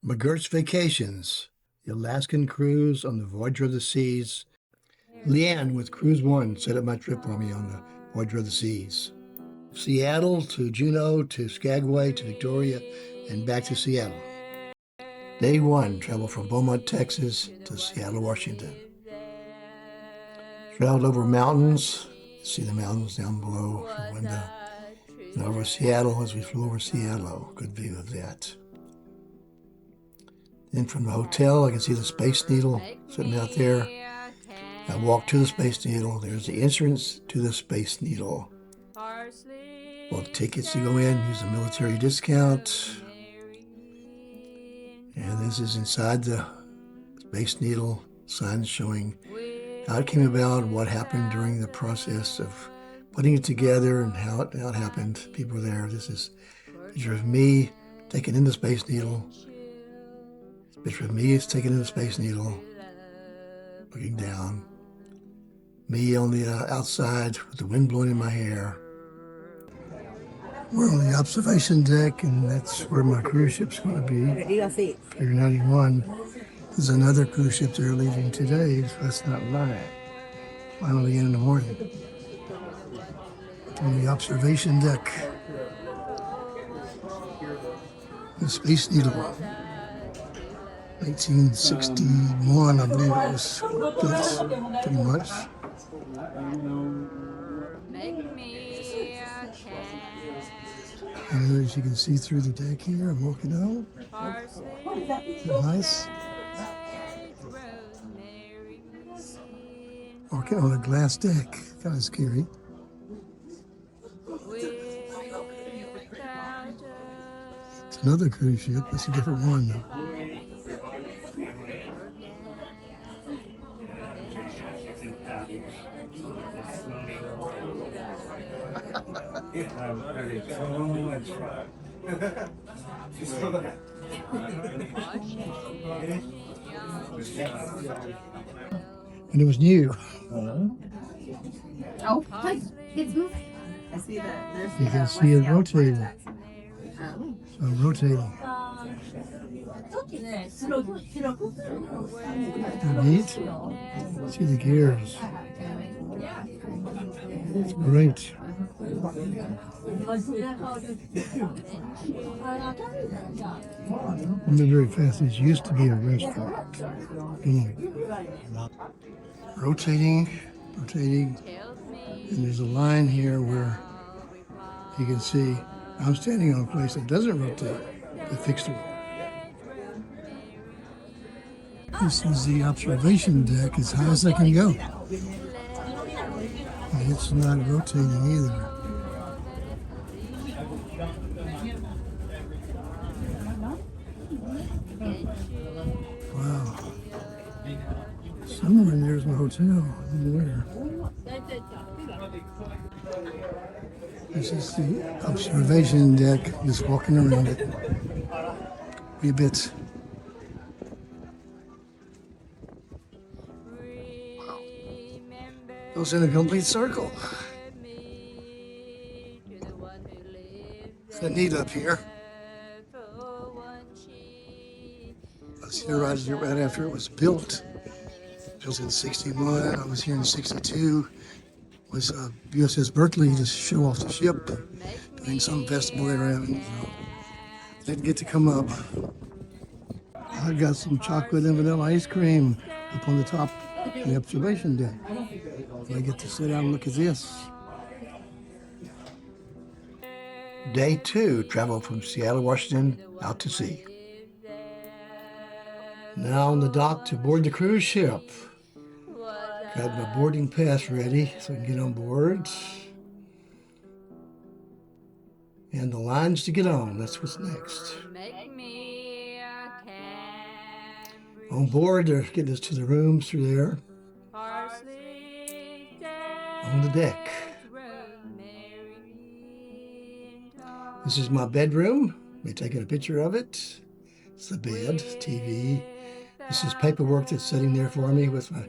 McGuirt's Vacations, the Alaskan Cruise on the Voyager of the Seas. Leanne with Cruise One set up my trip for me on the Voyager of the Seas. Seattle to Juneau to Skagway to Victoria and back to Seattle. Day one, travel from Beaumont, Texas to Seattle, Washington. Traveled over mountains, see the mountains down below from the window. And over Seattle as we flew over Seattle. Good view of that. Then from the hotel, I can see the Space Needle sitting out there. I walk to the Space Needle. There's the entrance to the Space Needle. Bought tickets to go in, use a military discount. And this is inside the Space Needle, signs showing how it came about, what happened during the process of putting it together and how it happened. People were there. This is a picture of me taken in the Space Needle. Picture of me is taken in the Space Needle, looking down. Me on the outside with the wind blowing in my hair. We're on the observation deck, and that's where my cruise ship's going to be. Pier 91. There's another cruise ship they're leaving today, so that's not mine. Finally in the morning. On the observation deck. The Space Needle. 1961, I believe it was built, pretty much. And as you can see through the deck here, I'm walking out. Is that nice? Walking on a glass deck, kind of scary. It's another cruise ship, it's a different one though. And it was new. Oh, it's moving. I see that. You can see it rotating. So rotating. Neat. See the gears. It's great. Moving very fast. This used to be a restaurant. Rotating, and there's a line here where you can see I'm standing on a place that doesn't rotate. They fixed it. This is the observation deck, as high as I can go. And it's not rotating either. Wow. Somewhere in there's my hotel. I don't know where. This is the observation deck, just walking around it. Be a bit. Wow. Goes in a complete circle. It's neat up here. I was here right after it was built. Built in 61. I was here in 62. Was USS Berkeley to show off the ship, doing some festival they were having. So didn't get to come up. I got some chocolate and vanilla ice cream up on the top of the observation deck. And I get to sit down and look at this. Day two, travel from Seattle, Washington, out to sea. Now on the dock to board the cruise ship. Got my boarding pass ready so I can get on board. And the lines to get on, that's what's next. On board, they're getting us to the rooms through there. On the deck. This is my bedroom. We're taking a picture of it. It's the bed, TV. This is paperwork that's sitting there for me with my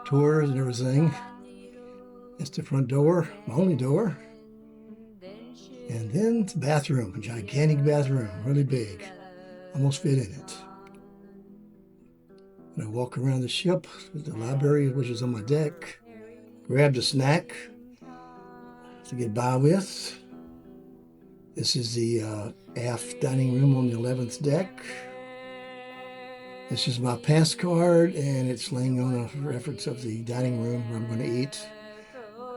tours and everything. That's the front door, my only door. And then the bathroom, a gigantic bathroom, really big. Almost fit in it. And I walk around the ship, the library, which is on my deck, grabbed a snack to get by with. This is the aft dining room on the 11th deck. This is my pass card, and it's laying on a reference of the dining room where I'm going to eat.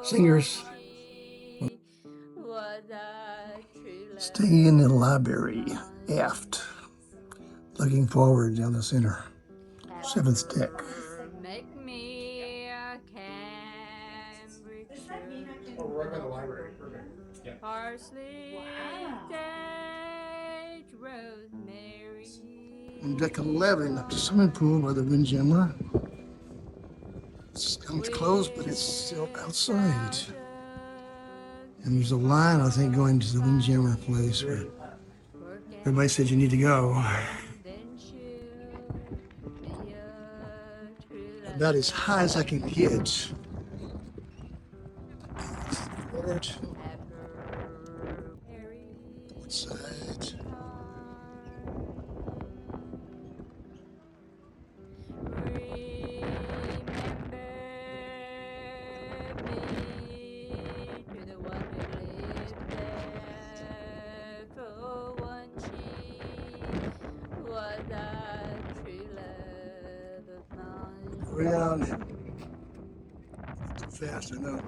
Singers. Staying in the library, aft. Looking forward down the center. 7th deck. Make me a Cambridge Right by the library. parsley, sage, rosemary. On deck 11, up to swimming pool by the windjammer. It's closed, but it's still outside. And there's a line, I think, going to the windjammer place where everybody said you need to go. About as high as I can get. Outside. Around. Too fast, I know.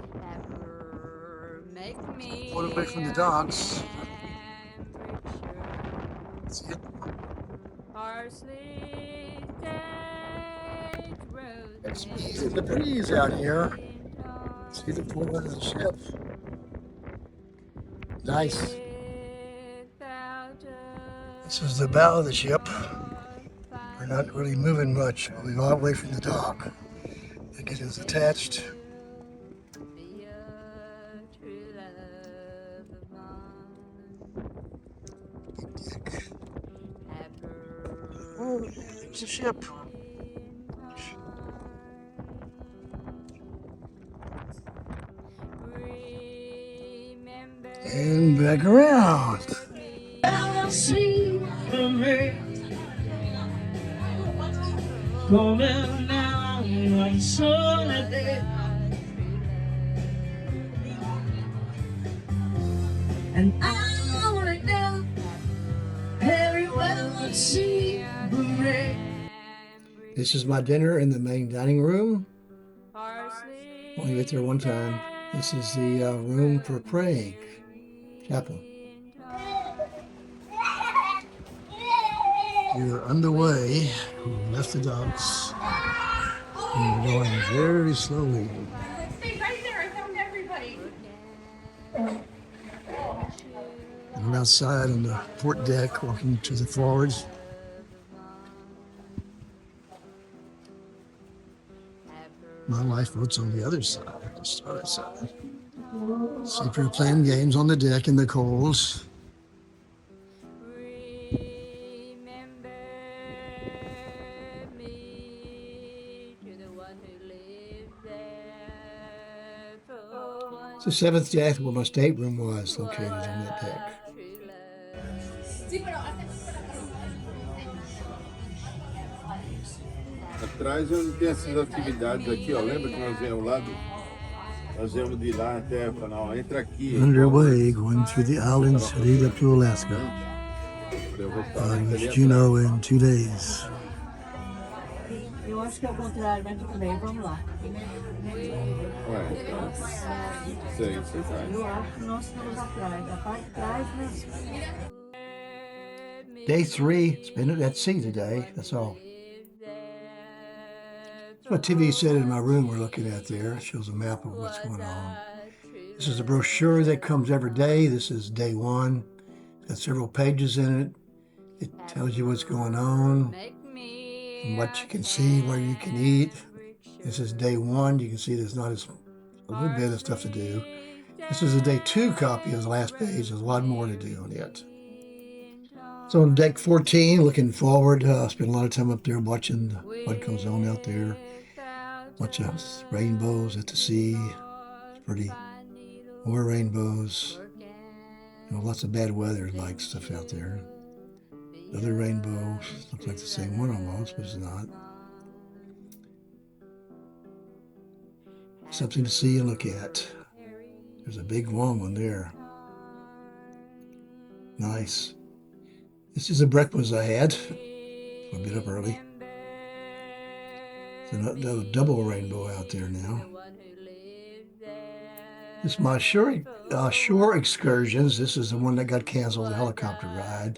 Pull away from the dogs. That's it. It's easy to breeze out here. See the forward of the ship. Nice. This is the bow of the ship. We're not really moving much. We'll be all the way from the dock. It is attached. Deck. Oh, there's the ship. And back around. Going down one sunny day, and I wanna know very well see the rain. This is my dinner in the main dining room. Only get there one time. This is the room for praying, chapel. We're underway. We left the docks. And we're going very slowly. Stay right there. I found everybody. And we're outside on the port deck, walking to the forwards. My lifeboat's on the other side, the starboard side. See if you're playing games on the deck in the coals. It's the 7th deck where my stateroom was located on that deck. Atrás onde tem essas atividades aqui, ó. Lembra que nós viemos lá nós viemos de lá até falar, ó, entra aqui. Underway, going through the islands to lead up to Alaska. With Juneau in 2 days. Eu acho que é o contrário, mas tudo bem, vamos lá. Ué, então, sei, você vai. Eu acho que nós estamos atrás, a parte de trás, né? Day 3, spent at sea today, that's all. That's what TV set in my room we're looking at there. It shows a map of what's going on. This is a brochure that comes every day. This is day 1. It's got several pages in it. It tells you what's going on, and what you can see, where you can eat. This is day 1. You can see there's not a little bit of stuff to do. This is a day 2 copy of the last page. There's a lot more to do on it. So on deck 14, looking forward, spend a lot of time up there watching what goes on out there. Watch us, rainbows at the sea. It's pretty. More rainbows. You know, lots of bad weather like stuff out there. Another rainbow. Looks like the same one almost, but it's not. something to see and look at. There's a big long one there. Nice. This is the breakfast I had. A bit up early. There's another double rainbow out there now. This is my shore excursions. This is the one that got canceled, the helicopter ride.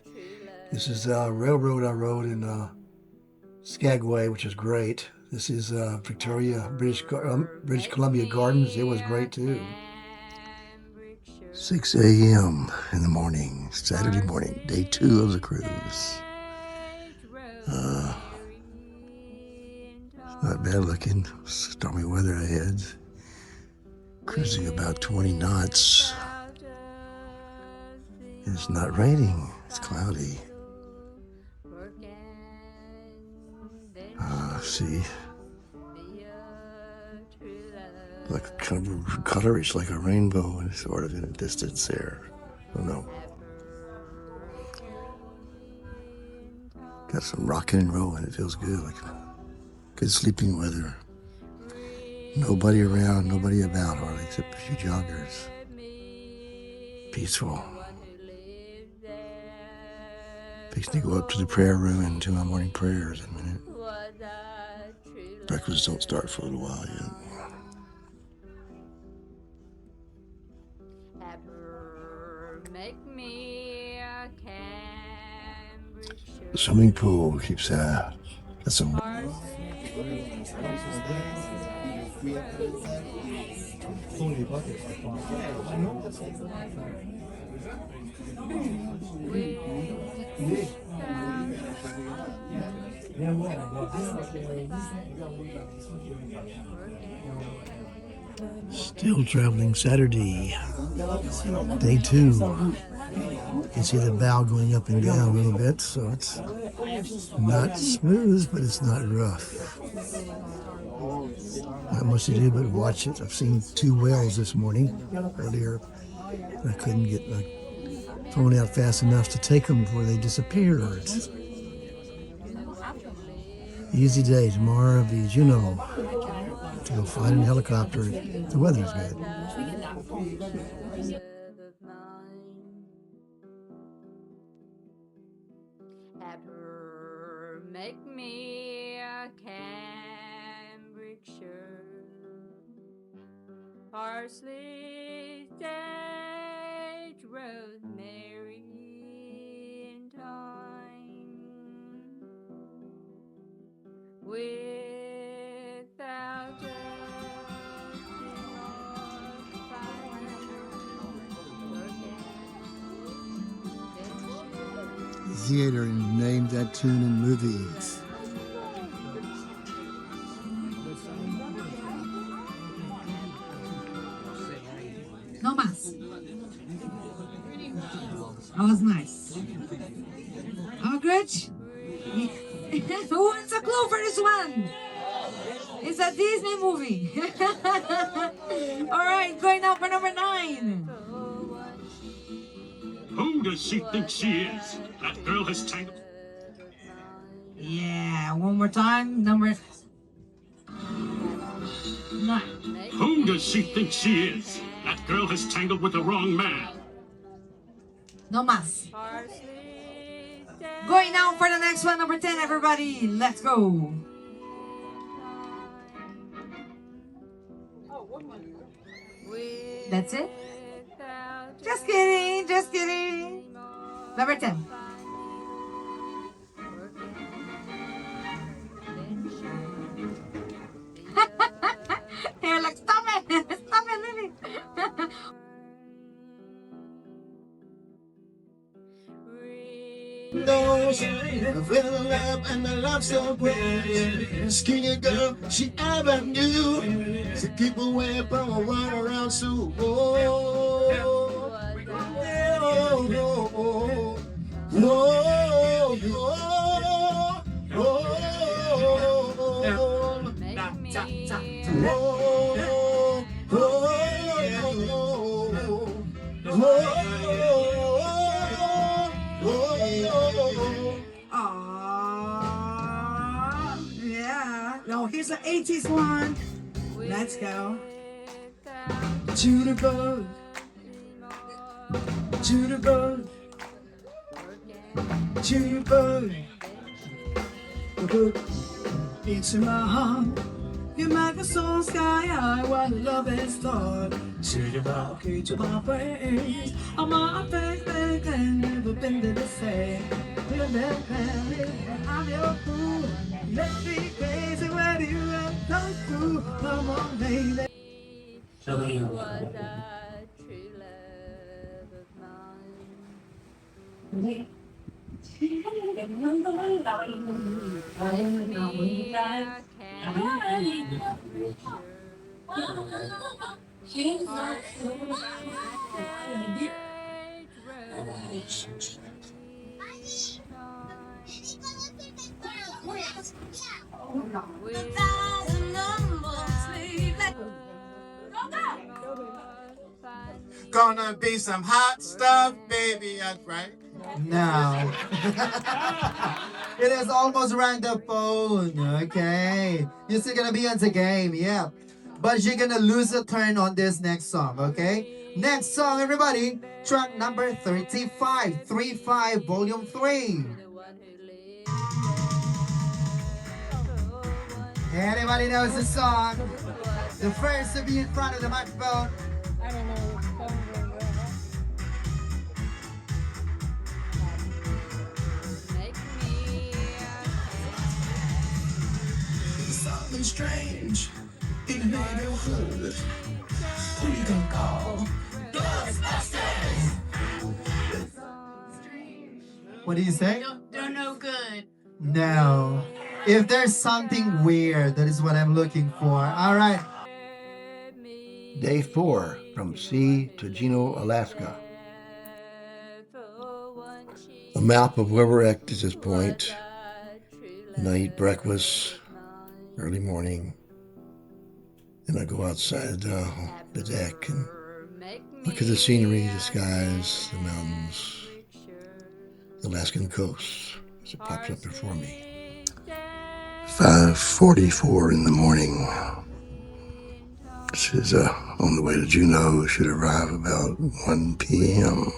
This is the railroad I rode in Skagway, which is great. This is Victoria, British Columbia Gardens. It was great too. 6 a.m. in the morning, Saturday morning, day 2 of the cruise. Not bad looking. Stormy weather ahead. Cruising about 20 knots. It's not raining. It's cloudy. See, like kind of colorish, like a rainbow, and sort of in a distance there. I don't know. Got some rocking and rolling. It feels good, like good sleeping weather. Nobody around, nobody about hardly, except a few joggers. Peaceful. Fixing to go up to the prayer room and do my morning prayers in a minute. Breakfast don't start for a little while yet. The swimming pool keeps got some. Still traveling Saturday, day 2. You can see the bow going up and down a little bit, so it's not smooth, but it's not rough. Not much to do but watch it. I've seen 2 whales this morning, earlier. I couldn't get my phone out fast enough to take them before they disappeared. Easy day. Tomorrow will be Juneau. To go fly in a helicopter. The weather's good. Make me a Cambridgeshire parsley, sage, rosemary, and thyme. Without Theater named that tune in movies. No mas. That was nice. Oh, good. Who wants a clue for this one? It's a Disney movie. All right, going now for number 9. Who does she think she is? That girl has tangled. Yeah, one more time. Number 9. Who does she think she is? That girl has tangled with the wrong man. No mas. Going now for the next one, number 10, everybody. Let's go. That's it? Just kidding, just kidding. Number 10. You're like, stop it, stop it, Lily. Knows I fell in love and I love so great. Skinny girl she ever knew. The people wear power run around so Yeah. No, here's the 80s one. Let's go. Jitterbug, jitterbug, jitterbug. Into my heart, you make a soul sky high while love is start. Jitterbug, okay, to my face. I'm a fake and never been there to say. I'm your fool. Let me crazy where you have come through. Come on, baby. She was a true love of mine. Gonna be some hot stuff, baby. That's right. No. It is almost around the phone. Okay. You're still gonna be on the game, yeah. But you're gonna lose a turn on this next song, okay? Next song, everybody. Track number 35. 35, volume 3. Anybody knows the song? The first to be in front of the microphone. Something strange in the neighborhood. Who you gonna call? Ghostbusters! What do you say? They're no good. No. If there's something weird, that is what I'm looking for. All right. Day 4, from sea to Juneau, Alaska. A map of where we're at this point. And I eat breakfast early morning. Then I go outside the deck and look at the scenery, the skies, the mountains, the Alaskan coast as it pops up before me. 5:44 in the morning. This is on the way to Juneau. Should arrive about 1 p.m.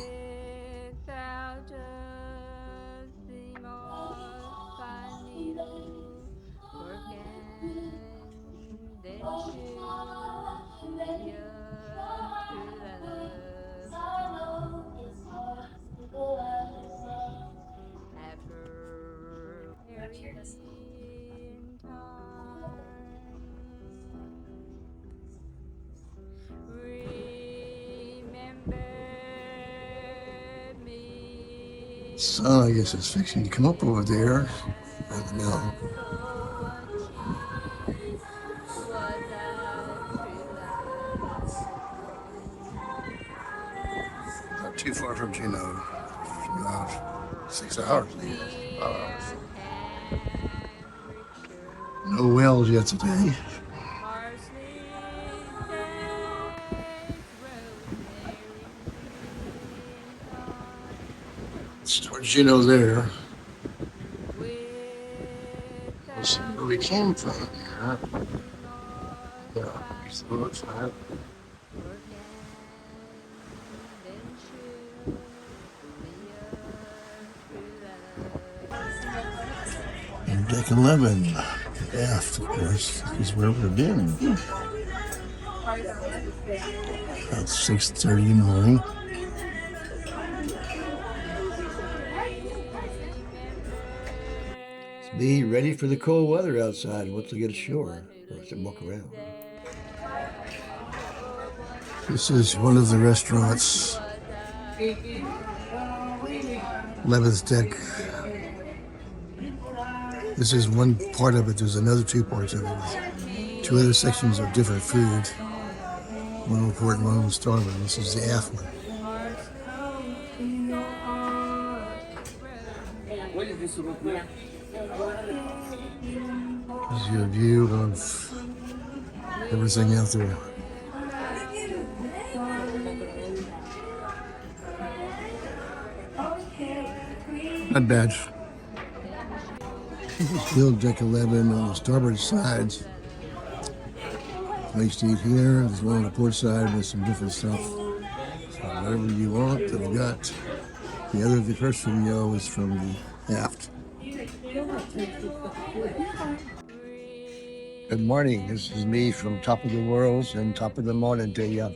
Sun, I guess, is fixing to come up over there on the mountain. Not too far from Juneau. About 6 hours. 5 hours. No whales yet today. It's towards Juneau there. Let's see where we came from here. Yeah, here's the roadside. And deck 11, aft, of course, is where we've been. About 6:30 in the morning. Be ready for the cold weather outside once we get ashore, or to walk around. This is one of the restaurants, 11th deck. This is one part of it. There's another 2 parts of it. 2 other sections of different food. One on port and one on starboard. This is the aft one. Gives you a view of everything out there. Not bad. Still deck 11 on the starboard side. place to eat here. There's one on the port side with some different stuff. So whatever you want, they've got. The first video is from the aft. Good morning. This is me from Top of the Worlds and Top of the Morning to you.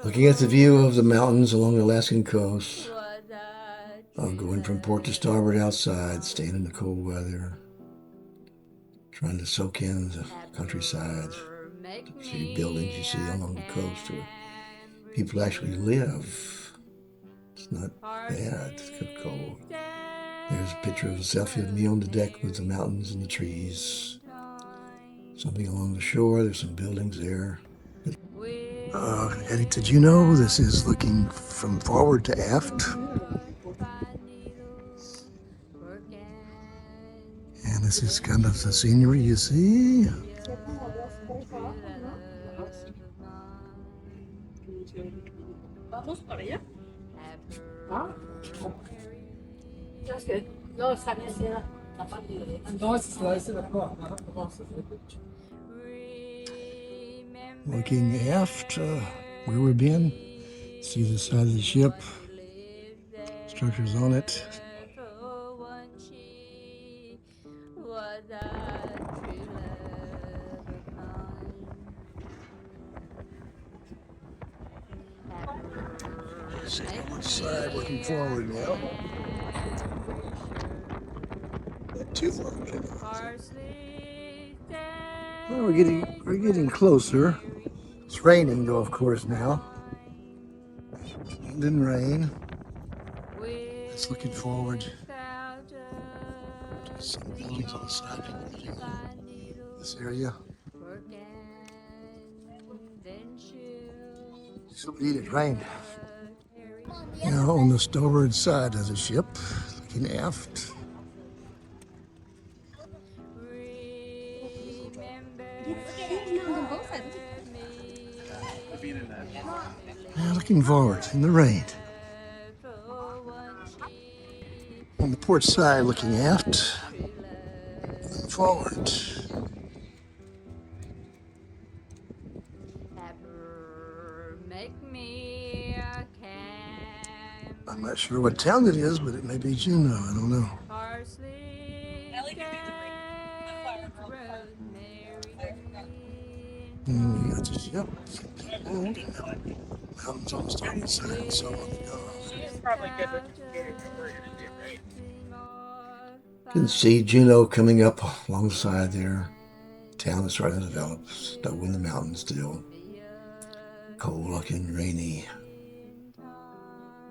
Looking at the view of the mountains along the Alaskan coast. I'm going from port to starboard outside, staying in the cold weather, trying to soak in the countryside. See buildings you see along the coast where people actually live. It's not bad. It's cold. There's a picture of a selfie of me on the deck with the mountains and the trees. Something along the shore. There's some buildings there. Eddie, did you know this is looking from forward to aft? And this is kind of the scenery you see. Vamos para allá. That's good. No, está bien, sí, la parte de... Looking aft, where we've been. See the side of the ship. Structures on it. See one side looking forward now. Not too far. Well, we're getting closer. It's raining though, of course, now. Wind and rain. It's looking forward to some buildings on the side of this area. So it rained. Now on the starboard side of the ship, looking aft. Now looking forward in the rain. On the port side, looking aft. Looking forward. I'm not sure what town it is, but it may be Juneau. I don't know. We got the ship. Mountains on the starboard side and so on. It's probably good with computers. You can see Juneau coming up alongside there. Town is starting to develop. Stuck in the mountains still. Cold looking, rainy.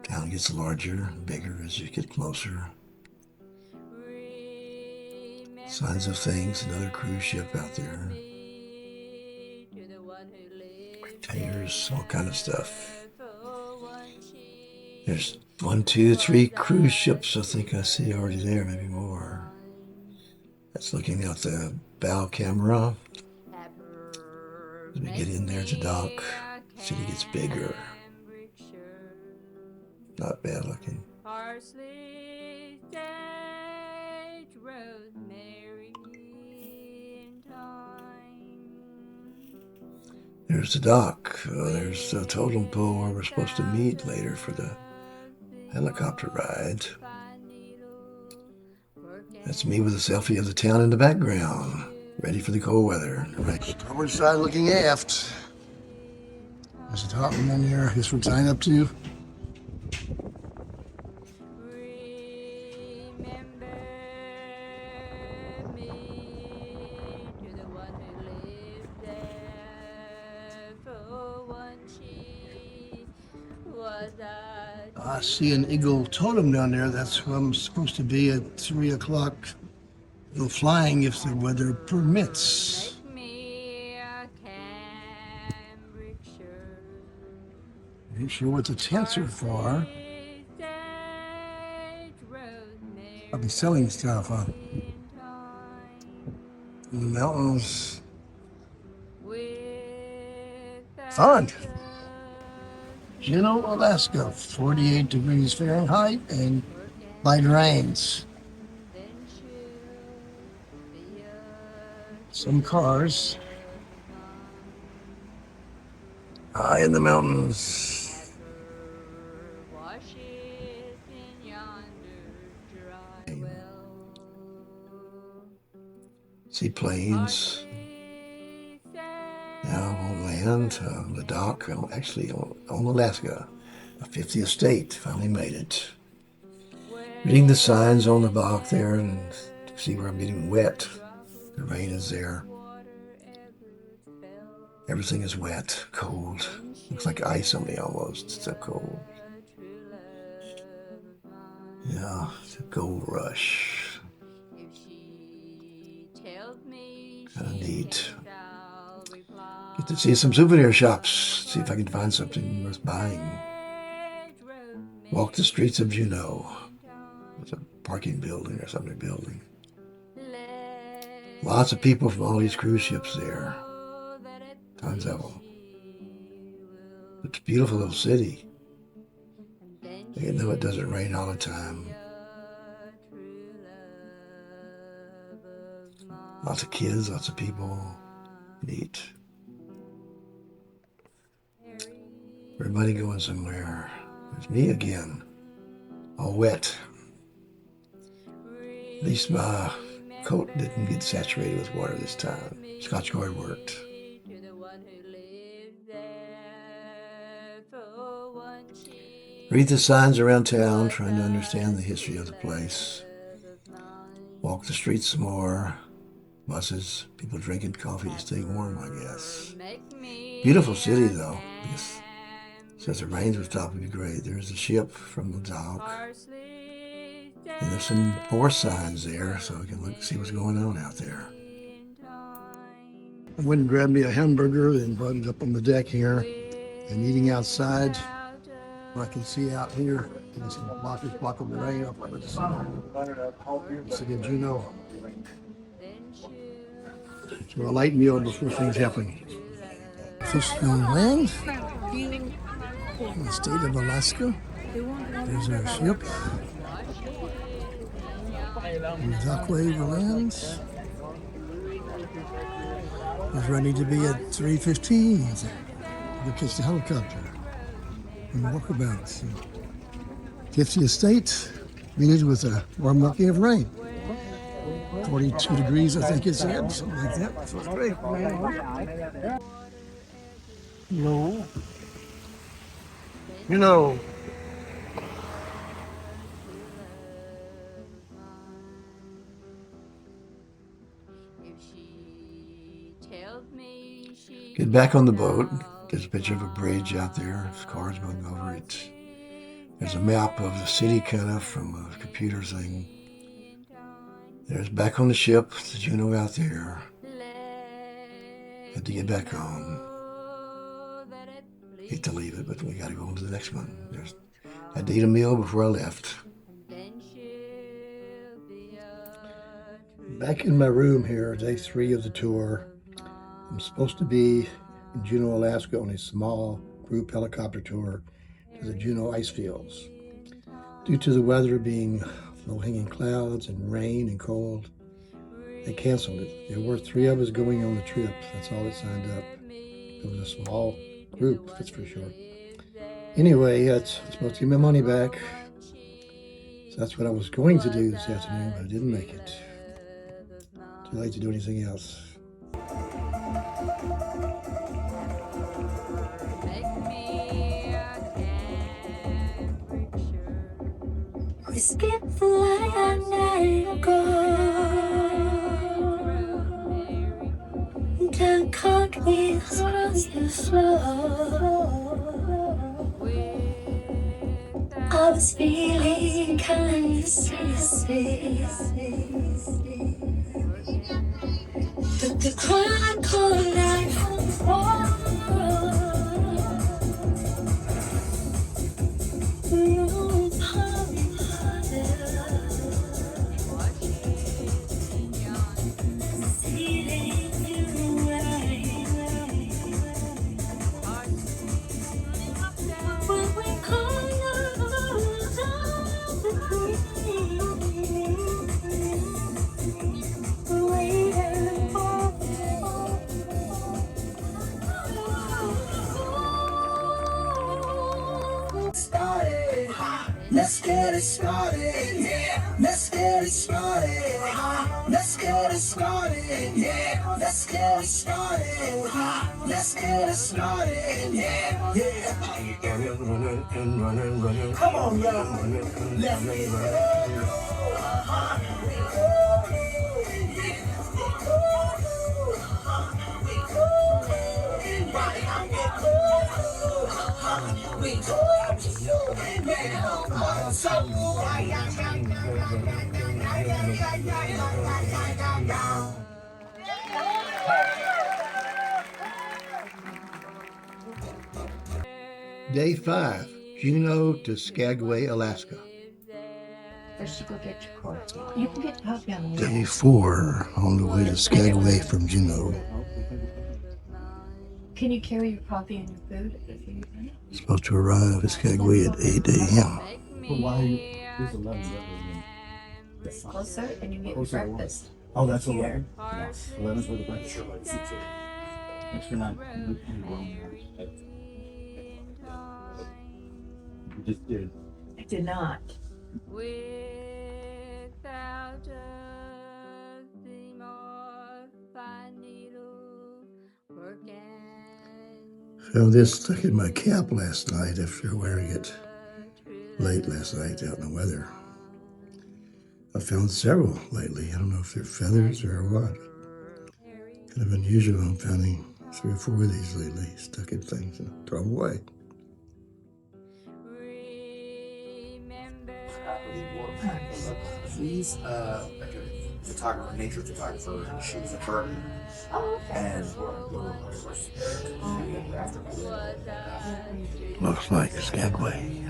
Town gets larger and bigger as you get closer. Signs of things, another cruise ship out there. Containers, all kind of stuff. There's 1, 2, 3 cruise ships I think I see already there, maybe more. That's looking out the bow camera. As we get in there to dock, city gets bigger. Not bad looking. There's the dock. There's the totem pole where we're supposed to meet later for the helicopter ride. That's me with a selfie of the town in the background, ready for the cold weather. Right. Starboard side looking aft. There's a top one in there. Guess we're tying up to. I see an eagle totem down there. That's where I'm supposed to be at 3 o'clock. Go flying if the weather permits. Ain't sure what the tents are for. I'll be selling stuff in the mountains. Fun. Juneau, Alaska, 48 degrees Fahrenheit and light rains. Some cars high in the mountains. Seaplanes. Now on land, the dock, actually on Alaska, the 50th state finally made it. Reading the signs on the dock there and to see where I'm getting wet. The rain is there. Everything is wet, cold. Looks like ice on me almost. It's so cold. Yeah, it's a gold rush. Kind of neat. Get to see some souvenir shops. See if I can find something worth buying. Walk the streets of Juneau. It's a parking building or something building. Lots of people from all these cruise ships there. Tons of them. It's a beautiful little city. You know it doesn't rain all the time. Lots of kids, lots of people. Neat. Everybody going somewhere. There's me again. All wet. At least my coat didn't get saturated with water this time. Scotch Guard worked. Read the signs around town, trying to understand the history of the place. Walk the streets some more. Buses, people drinking coffee to stay warm, I guess. Beautiful city, though. Yes. Since it rains with top, would be great. There's a ship from the dock. And there's some force signs there, so we can look see what's going on out there. I went and grabbed me a hamburger and brought it up on the deck here. And eating outside, I can see out here, there's some blockers blocking the rain up on this. It's a good Juneau. So a light meal before things happen. Fish on land in the state of Alaska. There's our ship. The Dockwave lands. It's ready to be at 3:15. We'll catch the helicopter and walkabouts. 50th state, greeted with a warm welcome of rain. 42 degrees, I think it's at, something like that. So it's great. No. You know. Get back on the boat. There's a picture of a bridge out there. There's cars going over it. There's a map of the city kind of from a computer thing. There's back on the ship, the Juneau out there. Had to get back on. Hate to leave it, but we got to go on to the next one. I had to eat a meal before I left. Back in my room here, day 3 of the tour. I'm supposed to be in Juneau, Alaska on a small group helicopter tour to the Juneau ice fields. Due to the weather being low-hanging clouds and rain and cold, they canceled it. There were 3 of us going on the trip. That's all that signed up. It was a small group, that's for sure. Anyway, it's supposed to get my money back. So that's what I was going to do this afternoon, but I didn't make it. Too late to do anything else. We skip the light and let go. The cartwheels cross the floor. I was feeling kind of silly. But the crowd called out for get it started, yeah. Let's get it started, let's get it started, yeah. Let's get it started, let's get it started, yeah. Yeah. Come on, y'all. Let's get Day 5, Juneau to Skagway, Alaska. First you go get your court. You can get coffee on the way. Day 4, on the way to Skagway from Juneau. Can you carry your coffee and your food if you need it? Supposed to arrive at Skagway at 8 a.m. It's closer and you get your breakfast. Oh, that's here. 11 for the breakfast. Thanks for not. You just did. I did not. Without a theme or fine needle working. Found this stuck in my cap last night after wearing it late last night out in the weather. I found several lately. I don't know if they're feathers or what. Kind of unusual. I'm finding 3 or 4 of these lately, stuck in things and throw them away. She's like a photographer, nature photographer, and she's a bird. And Looks like Skagway.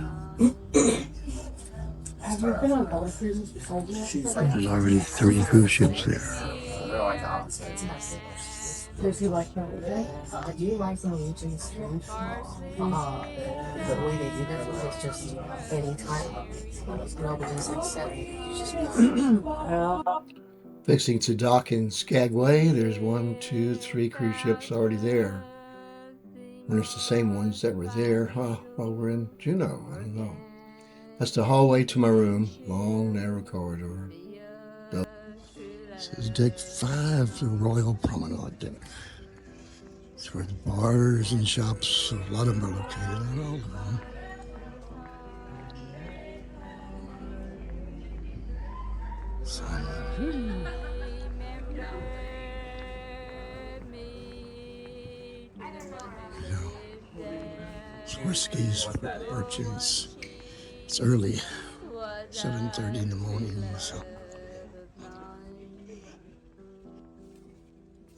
Have you been on other cruises before this? she's like, There's already 3 cruise ships there. they're like opposites. Does he like Norwegian? Do you like Norwegian food? The way they do that is just anytime. Nobody's accepted. You just Fixing to dock in Skagway. There's 1, 2, 3 cruise ships already there. And it's the same ones that were there while we're in Juneau. I don't know. That's the hallway to my room. Long, narrow corridor. This is deck 5, the Royal Promenade deck. It's where the bars and shops, a lot of them are located, not all of them. So, Swirsky's for urchins. It's early, 7:30 in the morning. So.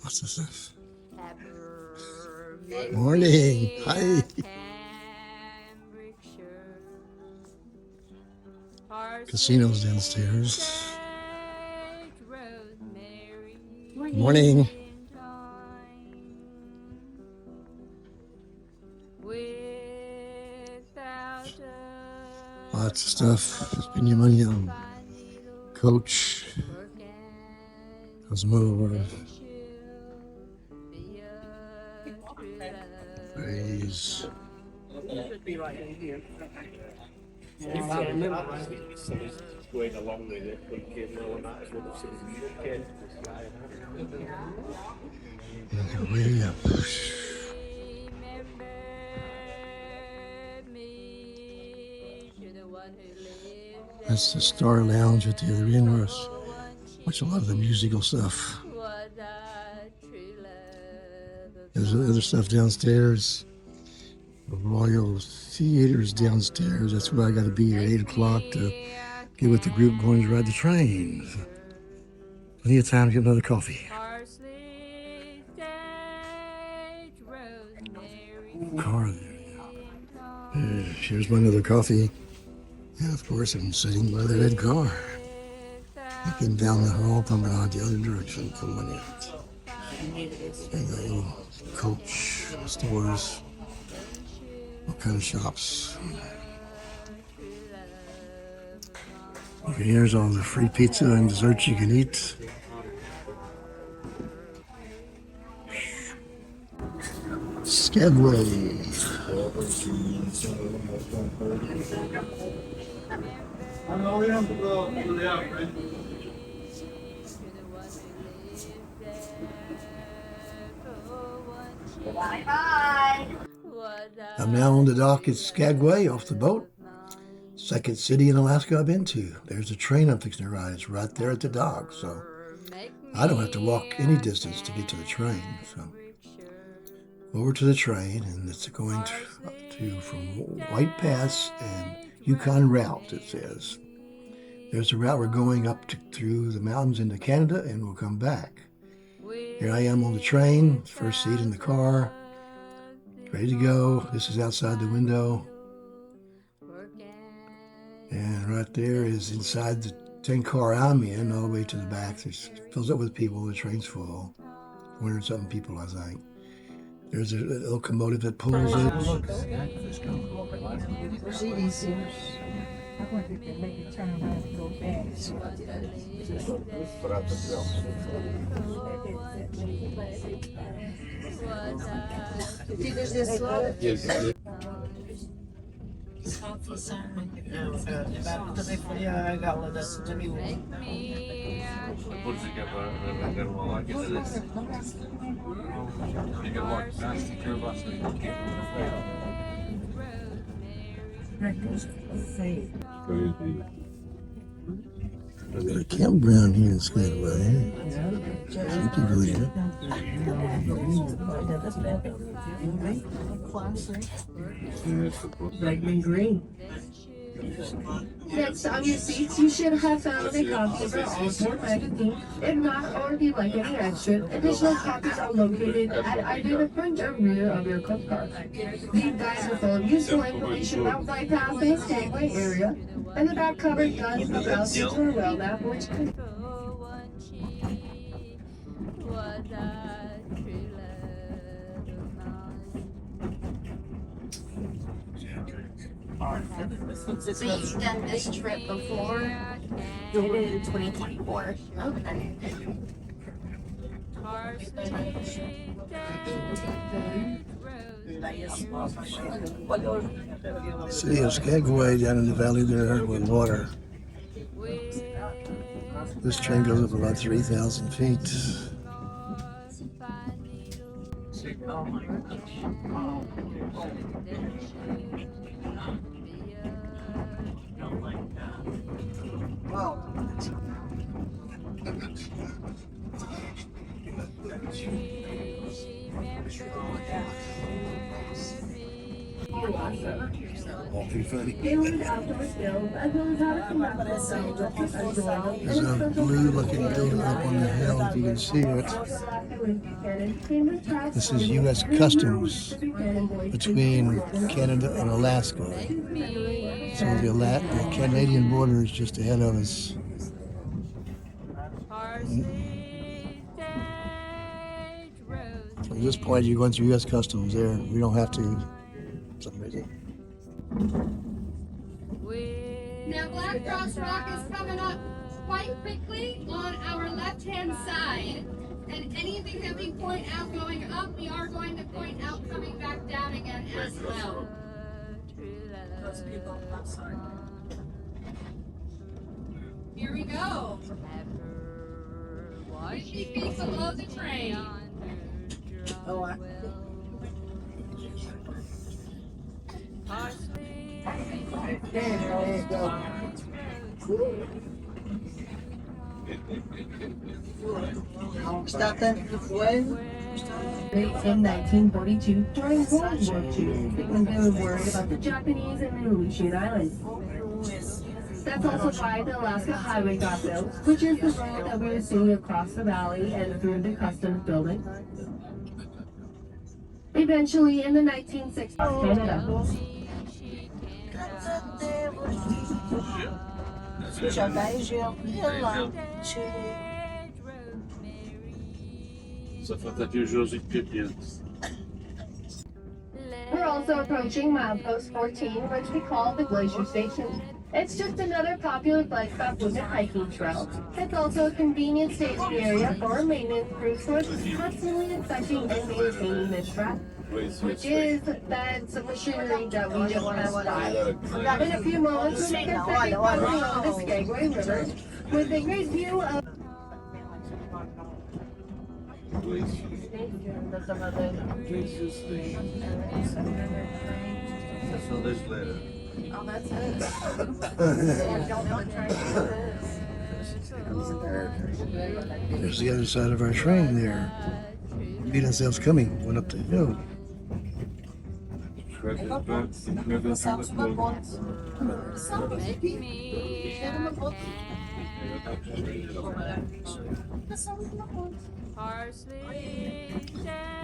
What's this? Morning. Hi. Casino's downstairs. Morning. Lots of stuff. Spend your money on Coach. Cosmo. Praise. Going along with it, thinking, no, that is what the citizens kid. Way up. That's the Star Lounge at the other end where I watch a lot of the musical stuff. There's other stuff downstairs. The Royal Theater's downstairs. That's where I got to be at 8 o'clock to get with the group going to ride the train. So, plenty of time to get another coffee. Car there. Here's my another coffee. And of course, I'm sitting by the red car. Looking down the hall, promenade the other direction from my end. And the little Coach stores. What kind of shops? Okay, here's all the free pizza and desserts you can eat. Skagway. I'm now on the dock at Skagway off the boat. Second city in Alaska I've been to. There's a train I'm fixing to ride. It's right there at the dock, so I don't have to walk any distance to get to the train. So over to the train, and it's going to from White Pass and Yukon route, it says. There's a route we're going up through the mountains into Canada, and we'll come back. Here I am on the train, first seat in the car, ready to go. This is outside the window. And right there is inside the 10-car I'm in, all the way to the back. It fills up with people. The train's full. 400-something people, I think. There's a locomotive that pulls it. There's a campground here in Skagway. Some people here. Green. Next on your seats, you should have found a copy of all 4 magazines. If not, or if you'd like any extra, additional copies are located at either the front or rear of your club car. These guides are full of useful information about flight paths in the Skagway area, and the back cover does about the tour rail map, which could So you've done this trip before? You did it in 2024. Okay. City of Skagway down in the valley there with water. This train goes up about 3,000 feet. There's a blue-looking building up on the hill, if you can see it. This is U.S. Customs between Canada and Alaska. So the Canadian border is just ahead of us. From this point, you're going through U.S. Customs there. We don't have to, for some reason. Now Black Cross Rock is coming up quite quickly on our left-hand side. And anything that we point out going up, we are going to point out coming back down again as well. Here we go. 50 feet below the train. In 1942, during World War II, because they were worried about the Japanese and the Aleutian Islands. That's also why the Alaska Highway got built, which is the road that we were seeing across the valley and through the customs building. Eventually, in the 1960s, Canada. We're also approaching milepost 14, which we call the Glacier Station. It's just another popular bike stop with a hiking trail. It's also a convenient staging area for a maintenance crew, so it's constantly inspecting and maintaining this track, which is that machinery that we just passed by. In a few moments, we'll make our second crossing of the Skagway River with a great view of So this later. Oh, that's it. There's the other side of our train there. Beat ourselves coming, went up the hill. We're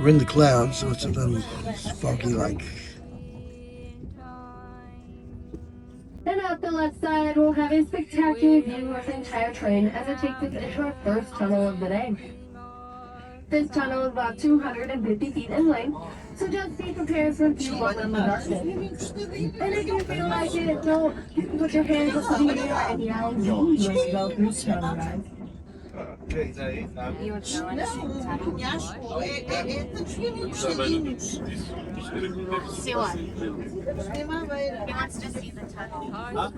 in the clouds, so it's a little foggy like. And out the left side, we'll have a spectacular view of the entire train as it takes us into our first tunnel of the day. This tunnel is about 250 feet in length, so just be prepared for a few moments in the darkness. And if you feel like it, don't put your hands up in the air and yell, when you go through the tunnel, guys. See what? He wants to see the tunnel. He wants to see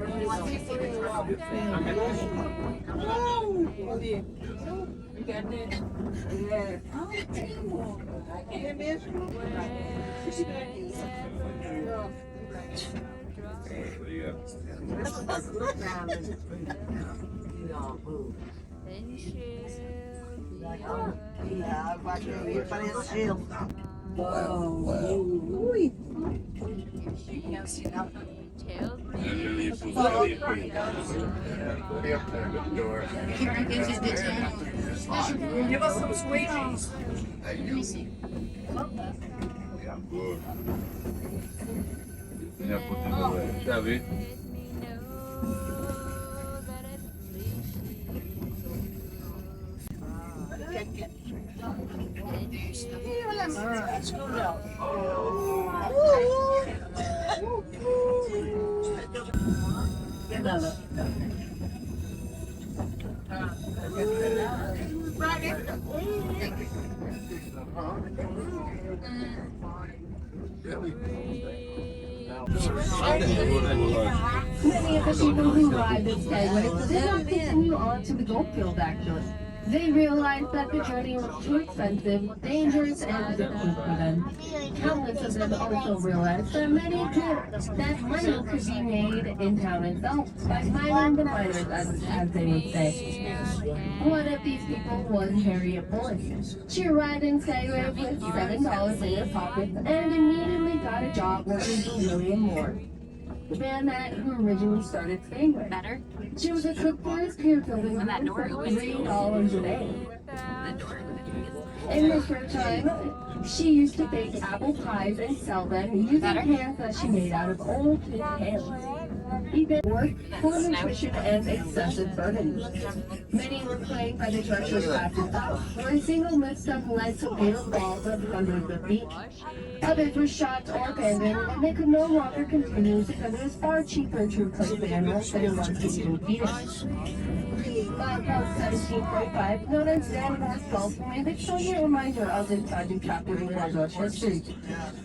the Give us some sweeties. Let me see. Many of the people who ride this Skagway did not continue on to the Goldfield, actually. They realized that the journey was too expensive, dangerous, and difficult for them. Countless of them also realized that money could be made in town itself by mining the miners, as they would say. One of these people was Harriet Bullis. She arrived in Skagway with $7 in her pocket and immediately got a job working for William Moore, the man who originally started Skagway. Better? She was a cook for his pier building for $3 a day. In her spare time, she used to bake apple pies and sell them using pans that she made out of old tin cans. Even work, poor nutrition, and excessive burden. Many were plagued by the treacherous passes out, where a single misstep led to fatal falls of hundreds of feet. Others were shot or abandoned, and they could no longer continue because it was far cheaper to replace the animals than it was to even feed it. By about 1745, known as Dan North Gulf, made a poignant reminder of this tragic chapter in railroad history.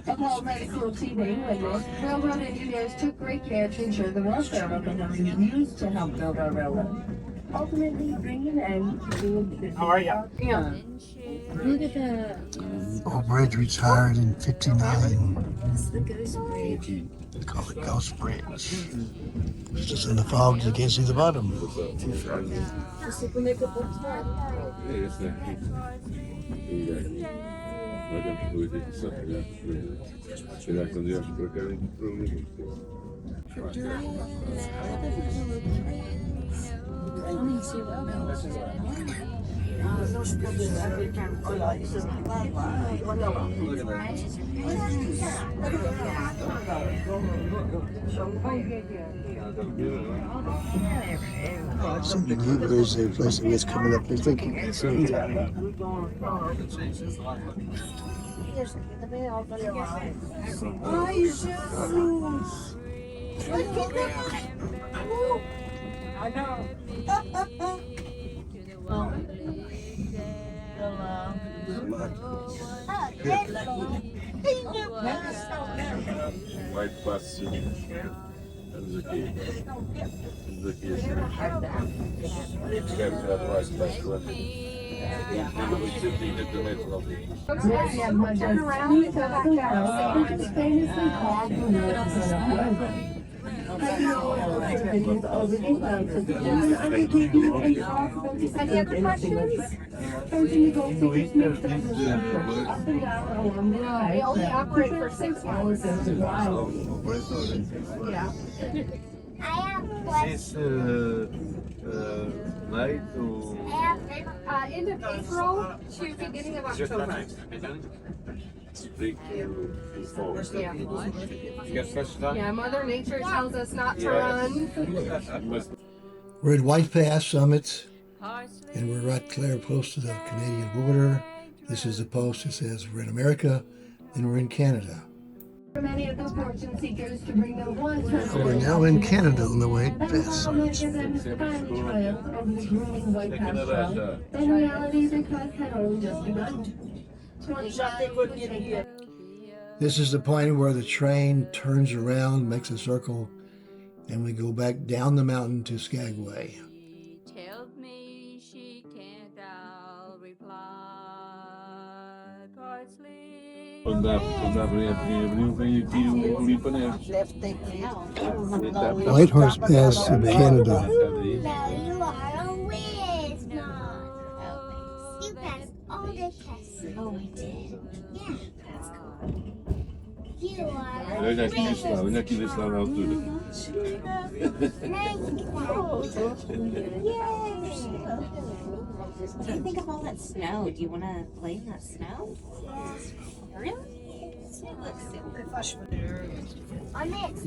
Appalled by the cruelty being witnessed, railroad engineers took great care to ensure the welfare of the horses used to help build our railroad, ultimately bringing an end to the. How are you? Yeah. Look at that. Old Bridge retired in '59. That's the Ghost Bridge. They call it Ghost Bridge. It's just in the fog, you can't see the bottom. Something new, there's a place that's coming up. They're thinking it's I know. White bus. Vamos aqui. Vamos aqui. Tivemos já do white bus lá. Yeah, but just around it's famously called the Marathon of London. Undertaking and possible to set anything with Urging the gold figures make the up and down along the line. They only operate for 6 hours and survive. Yeah. Since night to End of April to beginning of October. spring to fall. Yeah. You got fresh stuff? Yeah, Mother Nature tells us not to run. We're at White Pass Summit, and we're right clear close to the Canadian border. This is the post that says we're in America, and we're in Canada. For many of the fortune seekers to bring them one to We're now in Canada on the White and Pass so many Summit. of them finally triumph over the grueling White Pass trail. In reality, the quest had only just begun. This is the point where the train turns around, makes a circle, and we go back down the mountain to Skagway. Tells me she can't, I'll reply. Parsley. Quando dá para abrir, vem aqui o Lipanema. Whitehorse Pass in Canada. No, you are a whiz, Mom. You passed all the tests. Oh, I did? Yeah. That's cool. You are a Olha aqui desse lado na altura. What do you think of all that snow? Do you want to play in that snow? Really? It looks super fun. I'm next.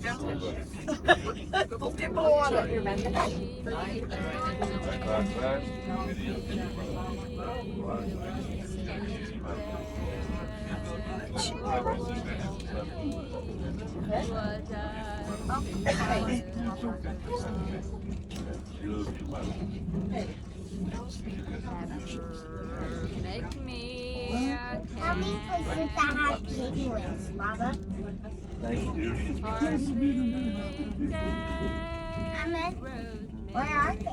Your benefit. Make me How many places that have penguins, Baba? Ahmed, where are they?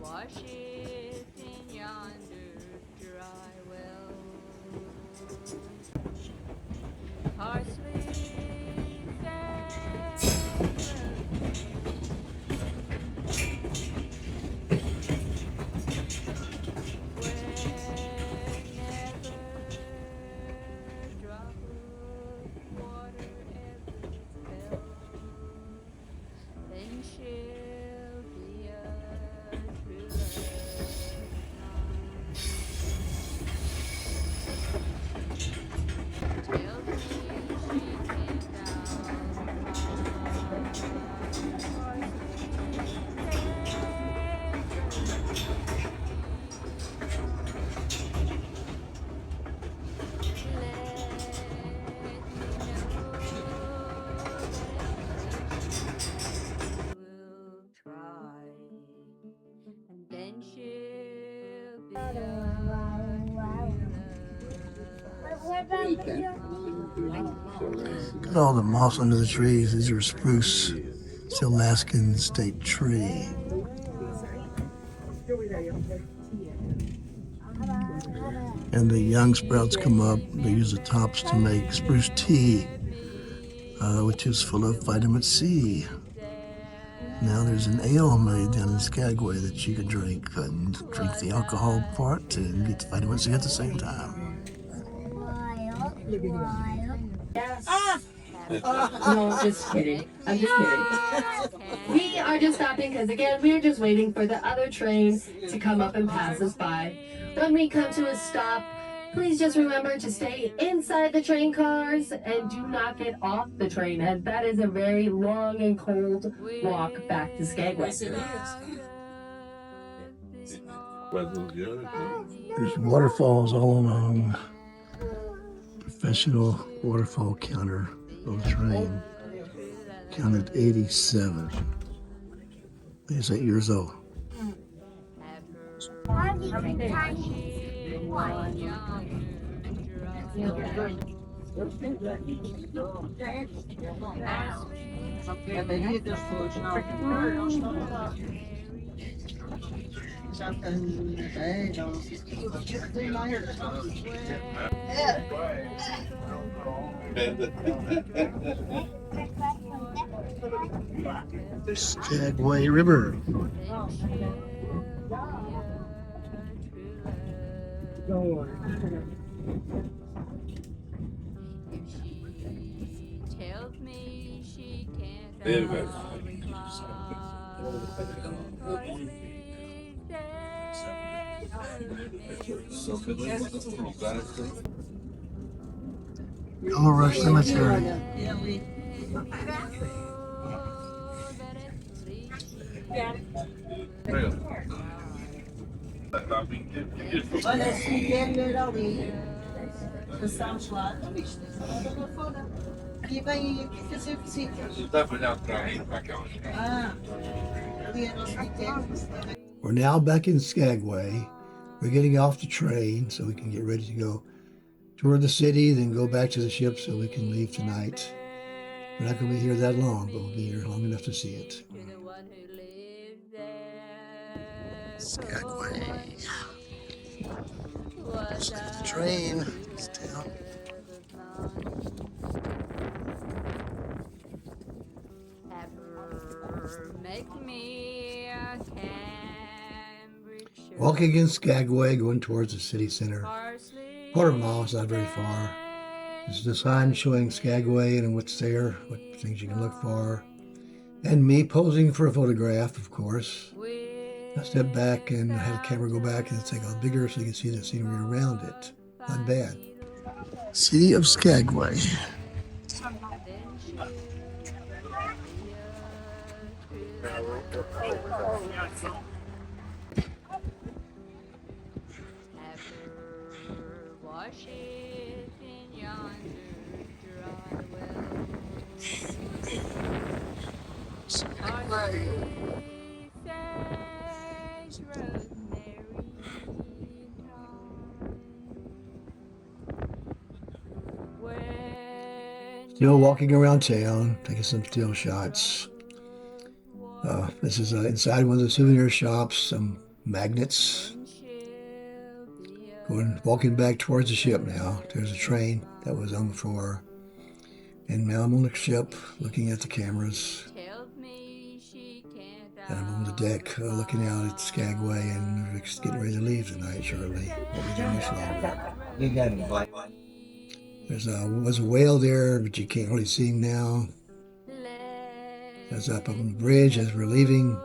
Wash it in yonder dry well. Parsley, Look at all the moss under the trees. These are spruce. It's the Alaskan state tree. And the young sprouts come up. They use the tops to make spruce tea, which is full of vitamin C. Now there's an ale made down in Skagway that you can drink and drink the alcohol part and get the vitamin C at the same time. No, just kidding. I'm just kidding. We are just stopping because, again, we're just waiting for the other train to come up and pass us by. When we come to a stop, please just remember to stay inside the train cars and do not get off the train, as that is a very long and cold walk back to Skagway. There's waterfalls all along. Professional waterfall counter on the train. Counted 87. He's 8 years old. Skagway River. Tells me she can't Yellow Rush Cemetery. We're now back in Skagway. We're getting off the train so we can get ready to go tour the city, then go back to the ship so we can leave tonight. We're not going to be here that long, but we'll be here long enough to see it. Skagway. Let's get the train. It's down. Walking in Skagway, going towards the city center. Quarter mile is not very far. There's a sign showing Skagway and what's there, what things you can look for. And me posing for a photograph, of course. I stepped back and I had the camera go back and take out bigger so you can see the scenery around it. Not bad. City of Skagway. Still walking around town, taking some still shots. This is inside one of the souvenir shops, some magnets. Walking back towards the ship now. There's a train that was on before. And now I'm on the ship looking at the cameras. And I'm on the deck looking out at Skagway and we're getting ready to leave tonight shortly. Won't be there much longer. Was a whale there, but you can't really see him now. That's up on the bridge as we're leaving.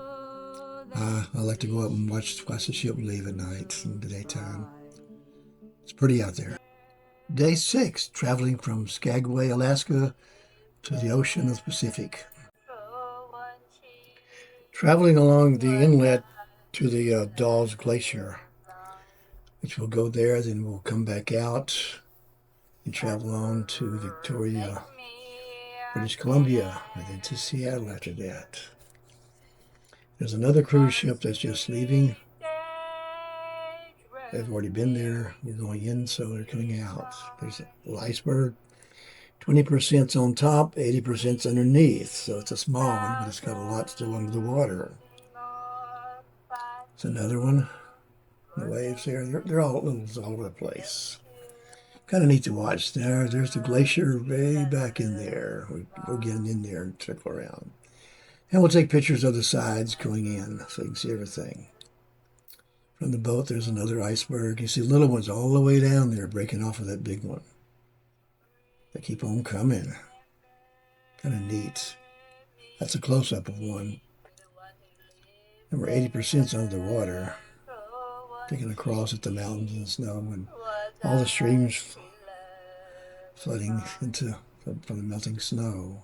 I like to go up and watch the ship leave at night in the daytime. It's pretty out there. Day 6, traveling from Skagway, Alaska to the ocean of the Pacific. Traveling along the inlet to the Dawes Glacier, which will go there, then we'll come back out and travel on to Victoria, British Columbia, and then to Seattle after that. There's another cruise ship that's just leaving. They've already been there. We're going in, so they're coming out. There's a little iceberg. 20%'s on top, 80%'s underneath. So it's a small one, but it's got a lot still under the water. It's another one. The waves there, they're all over the place. Kind of neat to watch. There's the glacier way back in there. We're getting in there and trickle around. And we'll take pictures of the sides going in so you can see everything. From the boat, there's another iceberg. You see little ones all the way down there breaking off of that big one. They keep on coming. Kind of neat. That's a close-up of one. And we're 80% under the water, taking across at the mountains and snow, and all the streams flooding into from the melting snow.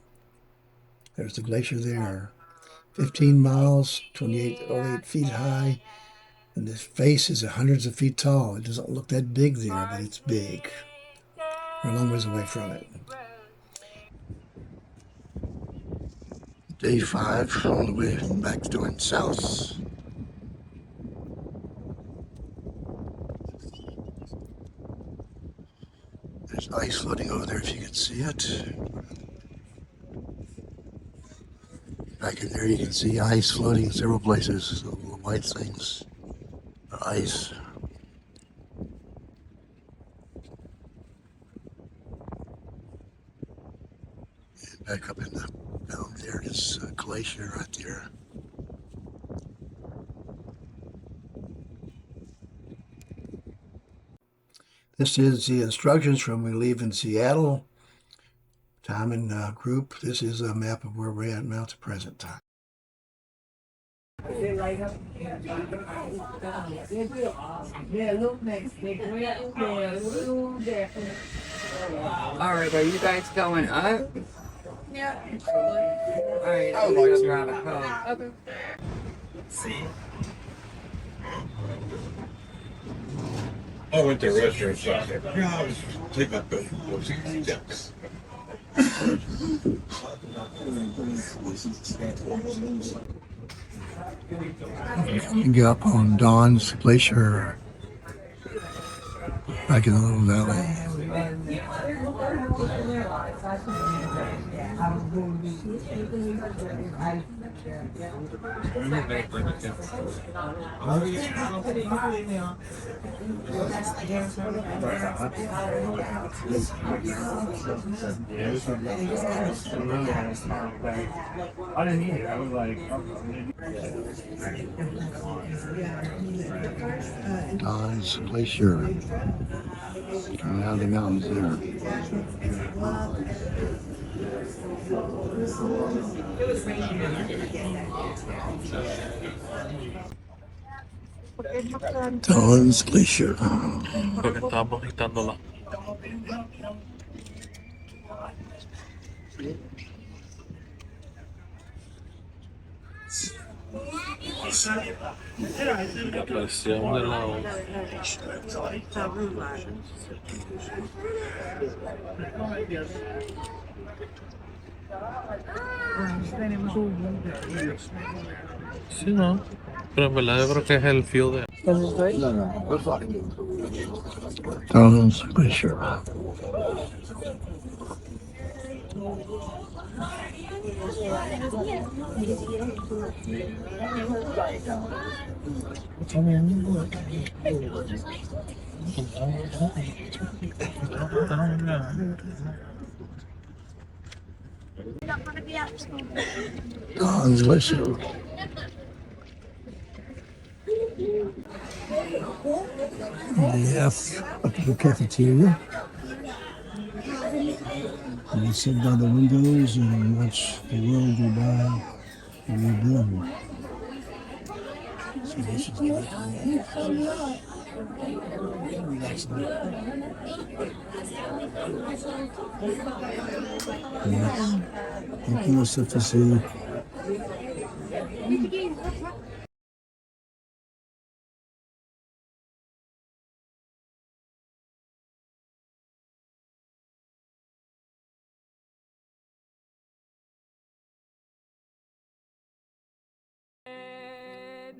There's the glacier there, 15 miles, 2808 feet high, and this face is hundreds of feet tall. It doesn't look that big there, but it's big. We're a long ways away from it. Day 5, all the way back going south. There's ice floating over there if you can see it. Back in there you can see ice floating in several places, the little white things are ice. And back up in the down there is a glacier right there. This is the instructions from when we leave in Seattle. Time and group. This is a map of where we're at now to present time. Alright, are you guys going up? Yeah. Alright, I'm gonna go grab a Coke. Okay. See? I went to a restaurant shop. Yeah, I was taking up the steps. Coming up on Dawn's Glacier, back in the little valley. I didn't eat it. I was like, Dawn's Glacier. Coming out of the mountains there. Dawn's Glacier. La presión de la sí, no, pero en verdad yo creo que es el feel de Dawn's Glacier. Dawn's Glacier. Yes, up to the cafeteria. And we sit by the windows and watch the world go by and we're done. So this is good. Yes. Thank you, stuff to see.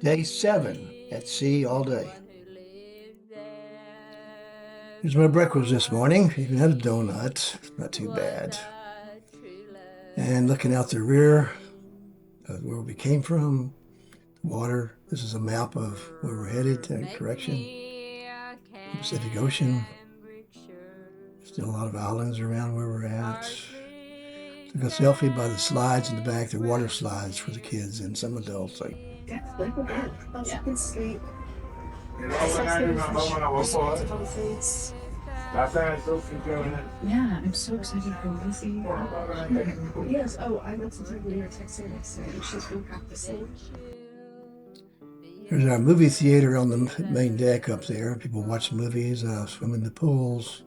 Day 7 at sea all day. Here's my breakfast this morning. Even had a donut, not too bad. And looking out the rear of where we came from, water. This is a map of where we're headed, correction. Pacific Ocean. Still a lot of islands around where we're at. Took a selfie by the slides in the back, the water slides for the kids and some adults. Like, Yeah, I'm so excited for Lizzie. Yes, oh, I listened to your text yesterday. She's been practicing. There's our movie theater on the main deck up there. People watch movies, swim in the pools.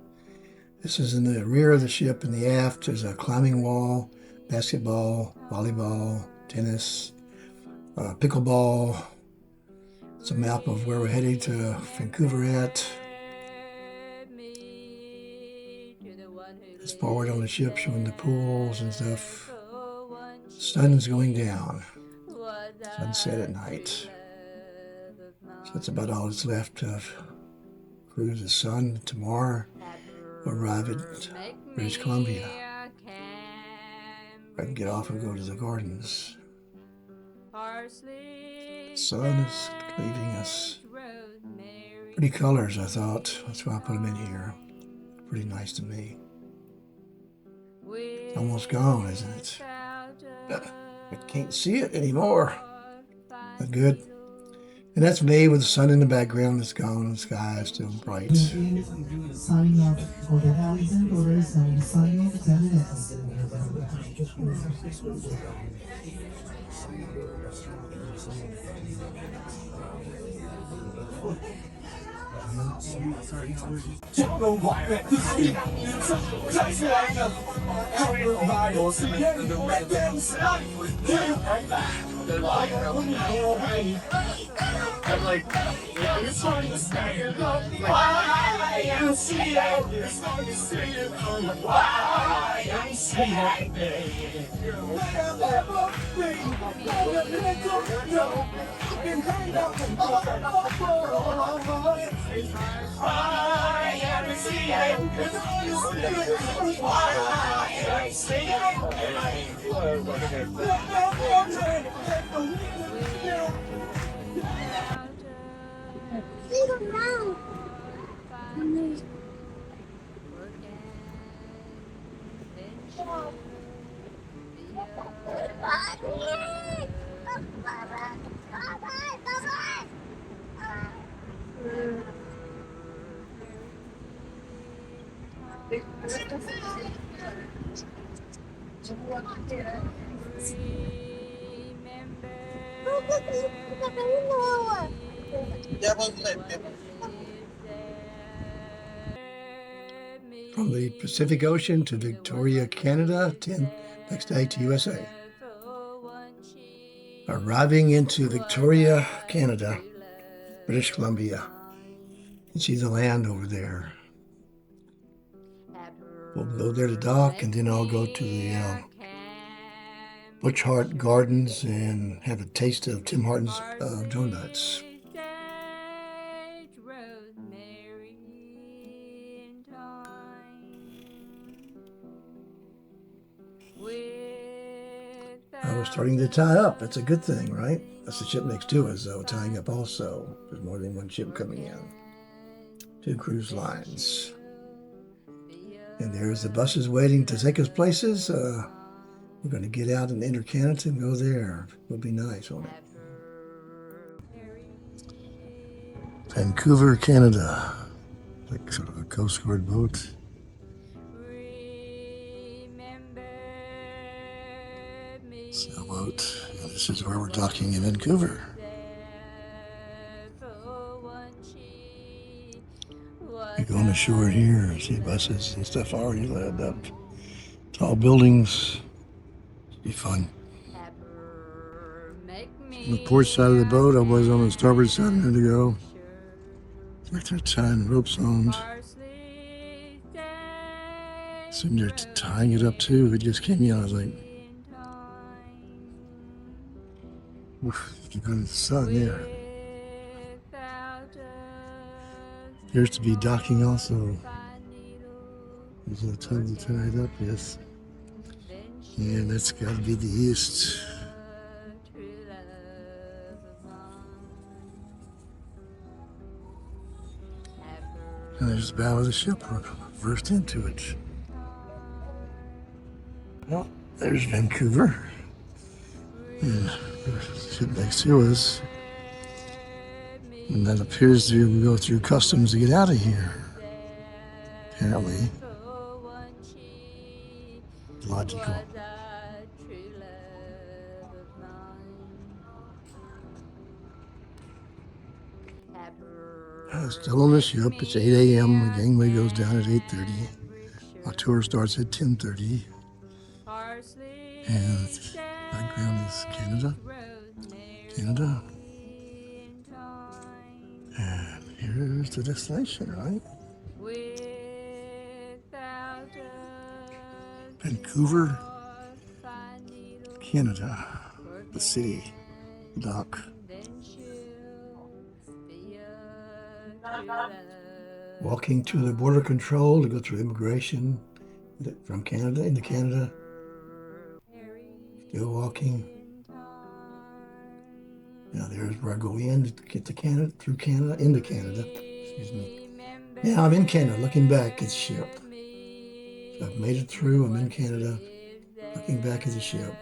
This is in the rear of the ship. In the aft, there's a climbing wall, basketball, volleyball, tennis, pickleball. It's a map of where we're heading to Vancouver at. It's forward on the ship, showing the pools and stuff. The sun's going down. Sunset at night. So that's about all that's left of Cruise the Sun. Tomorrow we'll arrive at British Columbia. I can get off and go to the gardens. The sun is leaving us. Pretty colors, I thought. That's why I put them in here. Pretty nice to me. It's almost gone, isn't it? I can't see it anymore. Not good. And that's me with the sun in the background. It's gone. The sky is still bright. Signing off for the Alaskan Cruise and signing off I'm like, it's hard to say why I'm seeing it's hard to say why I'm seeing From the Pacific Ocean to Victoria, Canada, 10 next day to USA. Arriving into Victoria, Canada, British Columbia. You see the land over there. We'll go there to dock, and then I'll go to the Butch Hart Gardens and have a taste of Tim Hortons donuts. We're starting to tie up. That's a good thing, right? That's the ship next to us, though, tying up also. There's more than one ship coming in. 2 cruise lines. And there's the buses waiting to take us places. We're going to get out and enter Canada and go there. It'll be nice, won't it? Vancouver, Canada. Like sort of a Coast Guard boat. Sailboat. And this is where we're docking in Vancouver. You go on the shore here, see buses and stuff already lined up. Tall buildings. It'll be fun. On the port side of the boat, I was on the starboard side a minute ago. Like they're tying ropes on. Assume they're tying it up too. It just came in. I was like, oof, you're going to the sun there. Appears to be docking also. There's a ton to tie it up, yes. And that's got to be the east. And there's the bow of the ship. We're versed into it. Well, there's Vancouver. And the ship next to us. And that appears to go through customs to get out of here. apparently. Logical. Still on the ship. It's 8 a.m. The gangway goes down at 8:30. Our tour starts at 10:30. And the background is Canada. Canada. And here's the destination, right? Vancouver, Canada. The city, dock. Walking to the border control to go through immigration from Canada into Canada. Still walking. Now there's where I go in to get to Canada, through Canada, into Canada. Excuse me. Now I'm in Canada, looking back at the ship. So I've made it through, I'm in Canada, looking back at the ship.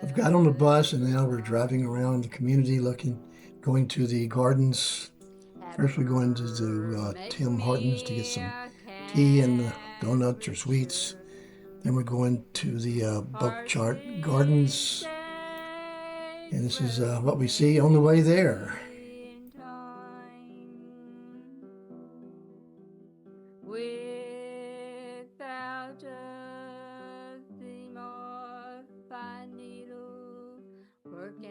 I've got on the bus and now we're driving around the community going to the gardens. First we're going to Tim Hortons to get some tea and donuts or sweets. Then we're going to the Buckchart Gardens. And this is what we see on the way there. Without a theme or fine needle working,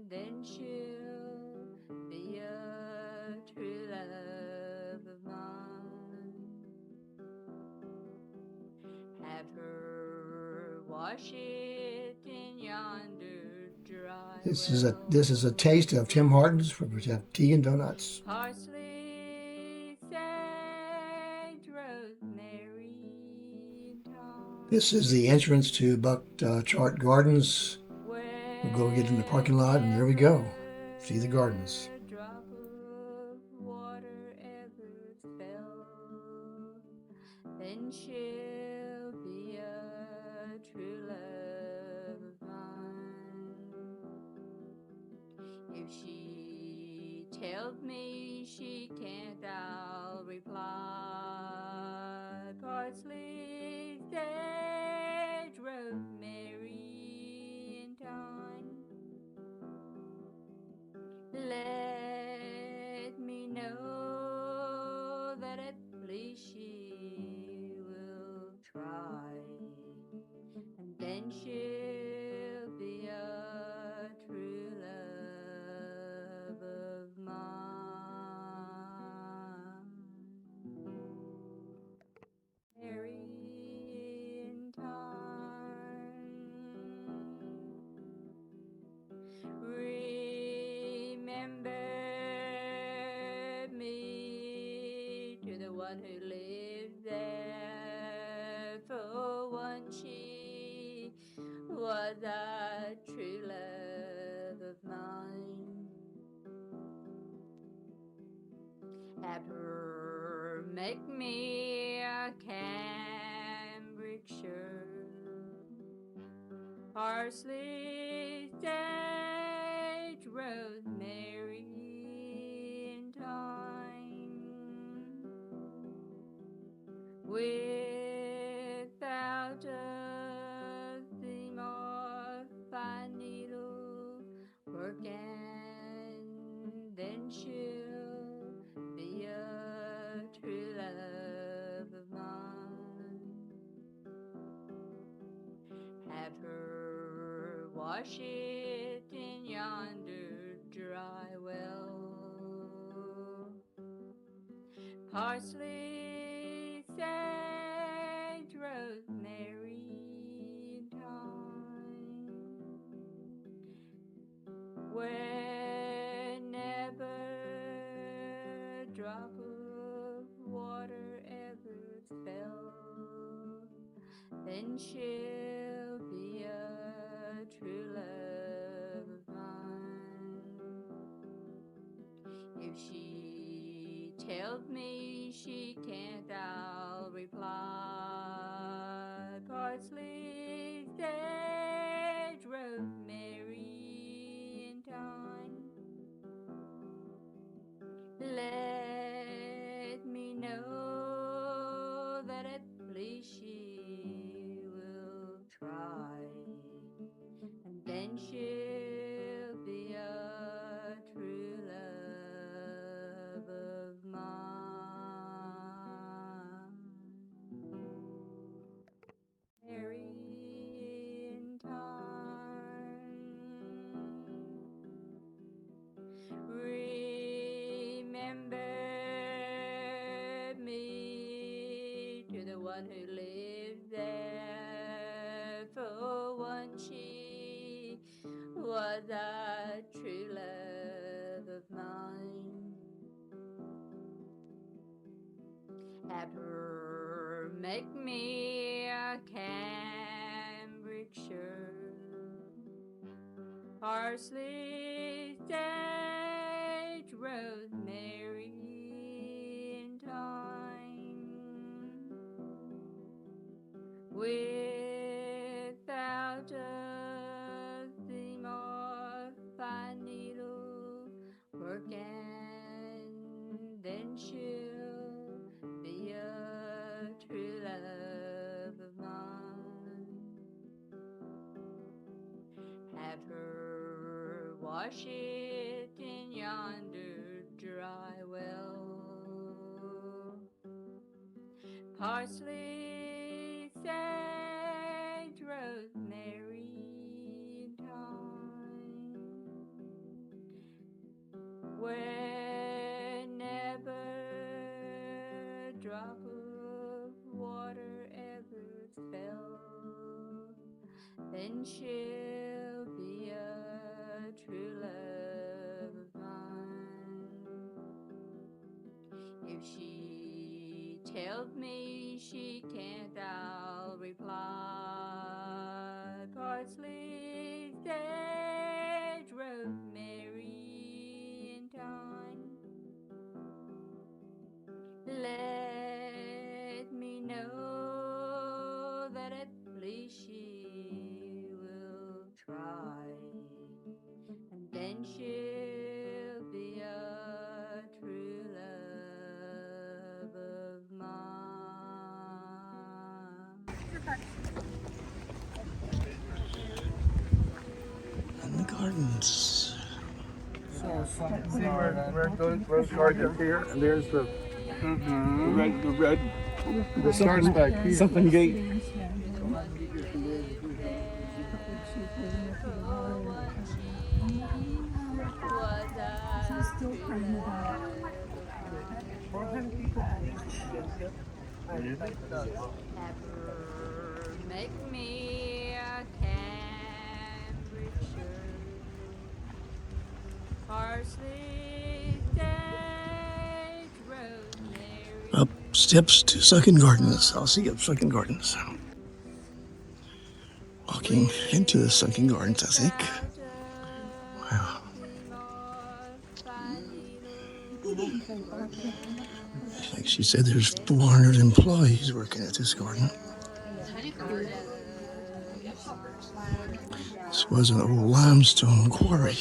then she'll be a true love of mine. Have her wash it in yonder dry. This is a taste of Tim Hortons, where we have tea and donuts. Parsley, sage, rosemary, and thyme. This is the entrance to Buckchart Gardens. We'll go get in the parking lot, and there we go. See the gardens. Drop of water ever fell, then she'll be a true love of mine. If she tells me she can't, I'll reply. Parsley, sage, rosemary, and thyme. Let me know that at least she will try, and then she'll be a true love of mine. Mary in time. Remember me to the one who lives there, for once she was a true love of mine. Have her make me a cambric shirt, parsley, sage, rosemary, and thyme. Without a seam or fine needle working, then she'll be a true love of mine. Have her wash it in yonder dry well. Parsley, sage, rosemary, and thyme. Whenever a drop of water ever fell, then she'll be a true love of mine. If she tells me she can't, I'll reply. Parsley, sage, rosemary, and thyme. Let me know that at least she will try, and then she'll be a true love of mine. Marry in time. Remember me to the one who lives there. For once she was a true love of mine. Have her make me a Cambridgeshire parsley, sage, rosemary, and thyme, without a seam or fine needle work, and then she'll be a true love of mine. Have her wash it in yonder dry well. Parsley, sage, rosemary, and thyme. Whenever a drop of water ever fell, then she'll be a true love of mine. If she tells me she can't, I'll reply. Parsley, sage, rosemary, and thyme. Let me know that at least she will try, and then she'll be a true love of mine. In the gardens. See where those gardens here, and there's the red. The starts back here. Something gate. Make me a Cambridgeshire parsley, sage, rosemary. Up steps to Sunken Gardens. I'll see you at Sunken Gardens. Walking into the Sunken Gardens, I think. Wow. Like she said, there's 400 employees working at this garden. This was an old limestone quarry.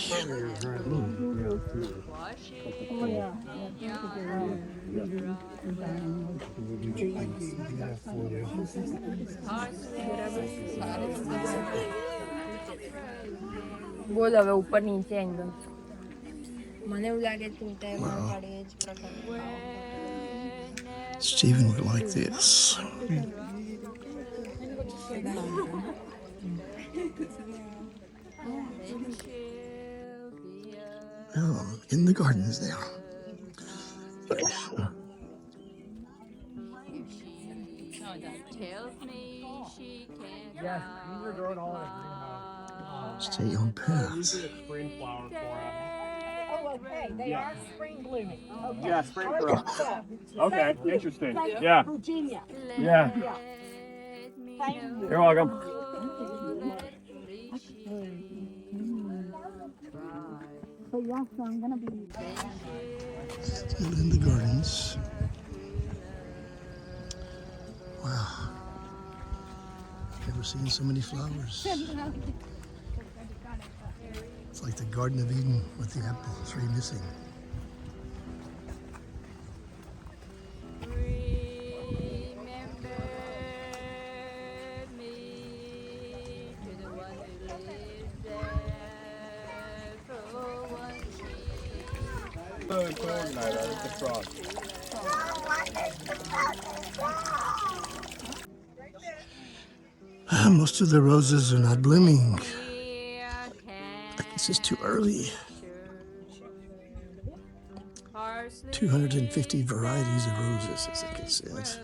બોલો હવે ઉપર નીચે angle મને એવું લાગે છે table પડે જ પ્રકાર Stephen would like this. Oh, I'm in the gardens now. Stay on path. Okay, they are spring blooming. Okay. Yeah, spring All right, bloom. so, Okay, thank you. interesting. Thank Yeah. you, Virginia. Yeah. Thank you. You're welcome. So yeah, so I'm gonna be Still in the gardens. Wow. Never seen so many flowers. It's like the Garden of Eden with the apple tree missing. Most of the roses are not blooming. I guess it's too early. 250 varieties of roses, I think it said.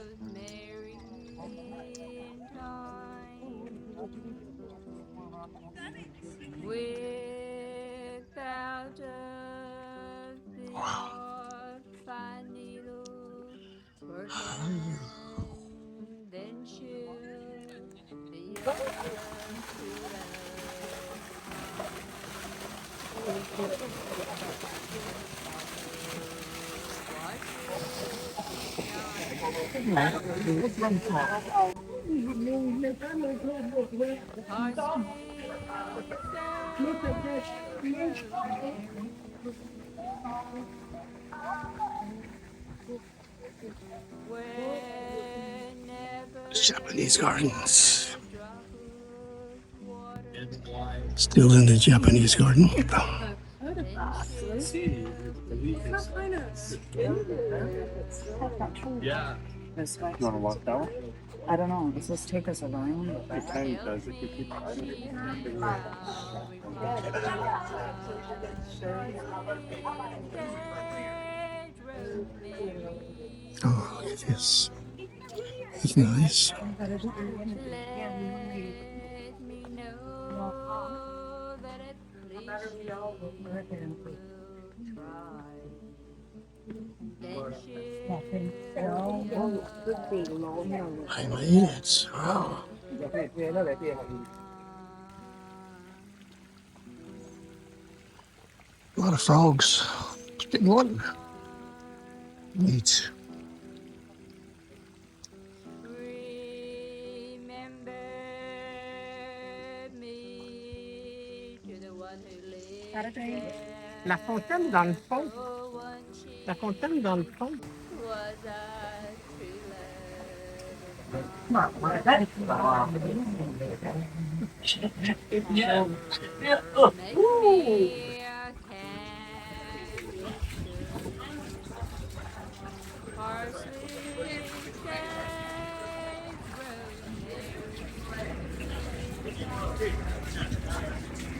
Japanese gardens. Still in the Japanese garden. Yeah. This way. You want to walk that way? I don't know. Does this take us around? It kind of does. If you keep Oh, look at this. It's nice. I made it. Wow. A lot of frogs. Getting water. Neat. La fontaine dans le fond. La fontaine dans le fond.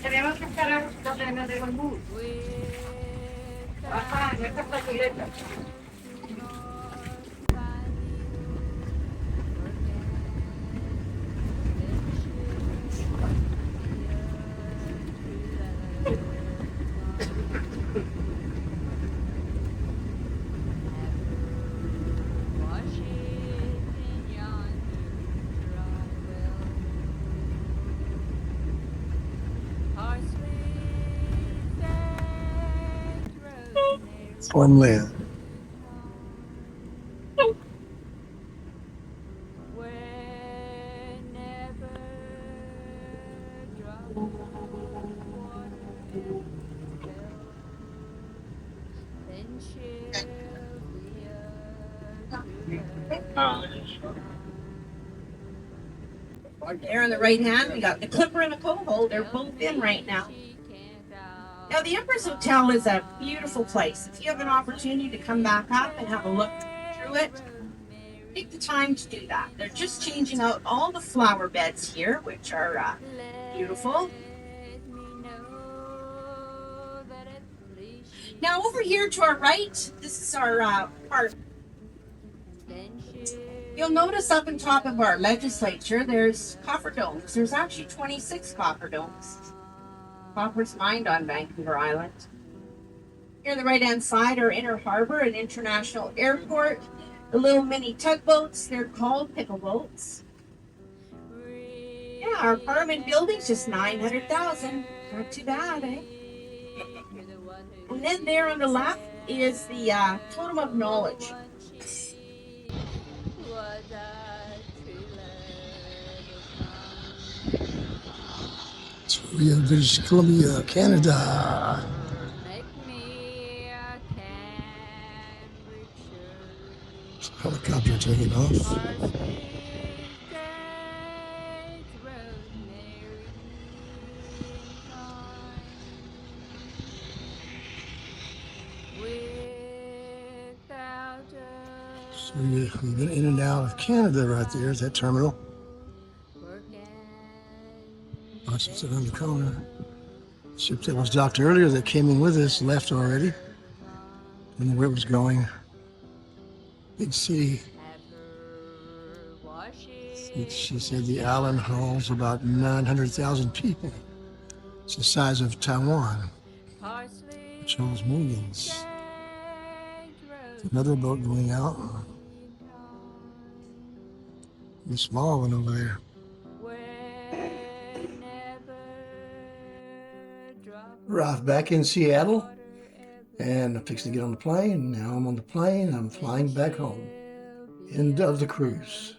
Tenemos que esperar los trenes de bambú. Ajá, en esta plazoleta. Farmland. There on the right hand, we got the Clipper and the Coho. They're both in right now. Now, the Empress Hotel is a beautiful place. If you have an opportunity to come back up and have a look through it, take the time to do that. They're just changing out all the flower beds here, which are beautiful. Now, over here to our right, this is our part. You'll notice up on top of our legislature, there's copper domes. There's actually 26 copper domes. Copper's mined on Vancouver Island. Here on the right-hand side, our inner harbor and international airport. The little mini tugboats, they're called pickle boats. Yeah, our apartment building's just $900,000. Not too bad, eh? And then there on the left is the Totem of Knowledge. We have British Columbia, Canada. Helicopter taking off. So we've been in and out of Canada right there at that terminal. Watch it's around the corner. Ship that was docked earlier that came in with us left already. Didn't know where it was going. Big city. She said the island holds about 900,000 people. It's the size of Taiwan, which holds millions. Another boat going out. A small one over there. We're off back in Seattle, and I'm fixing to get on the plane. Now I'm on the plane. I'm flying back home. End of the cruise.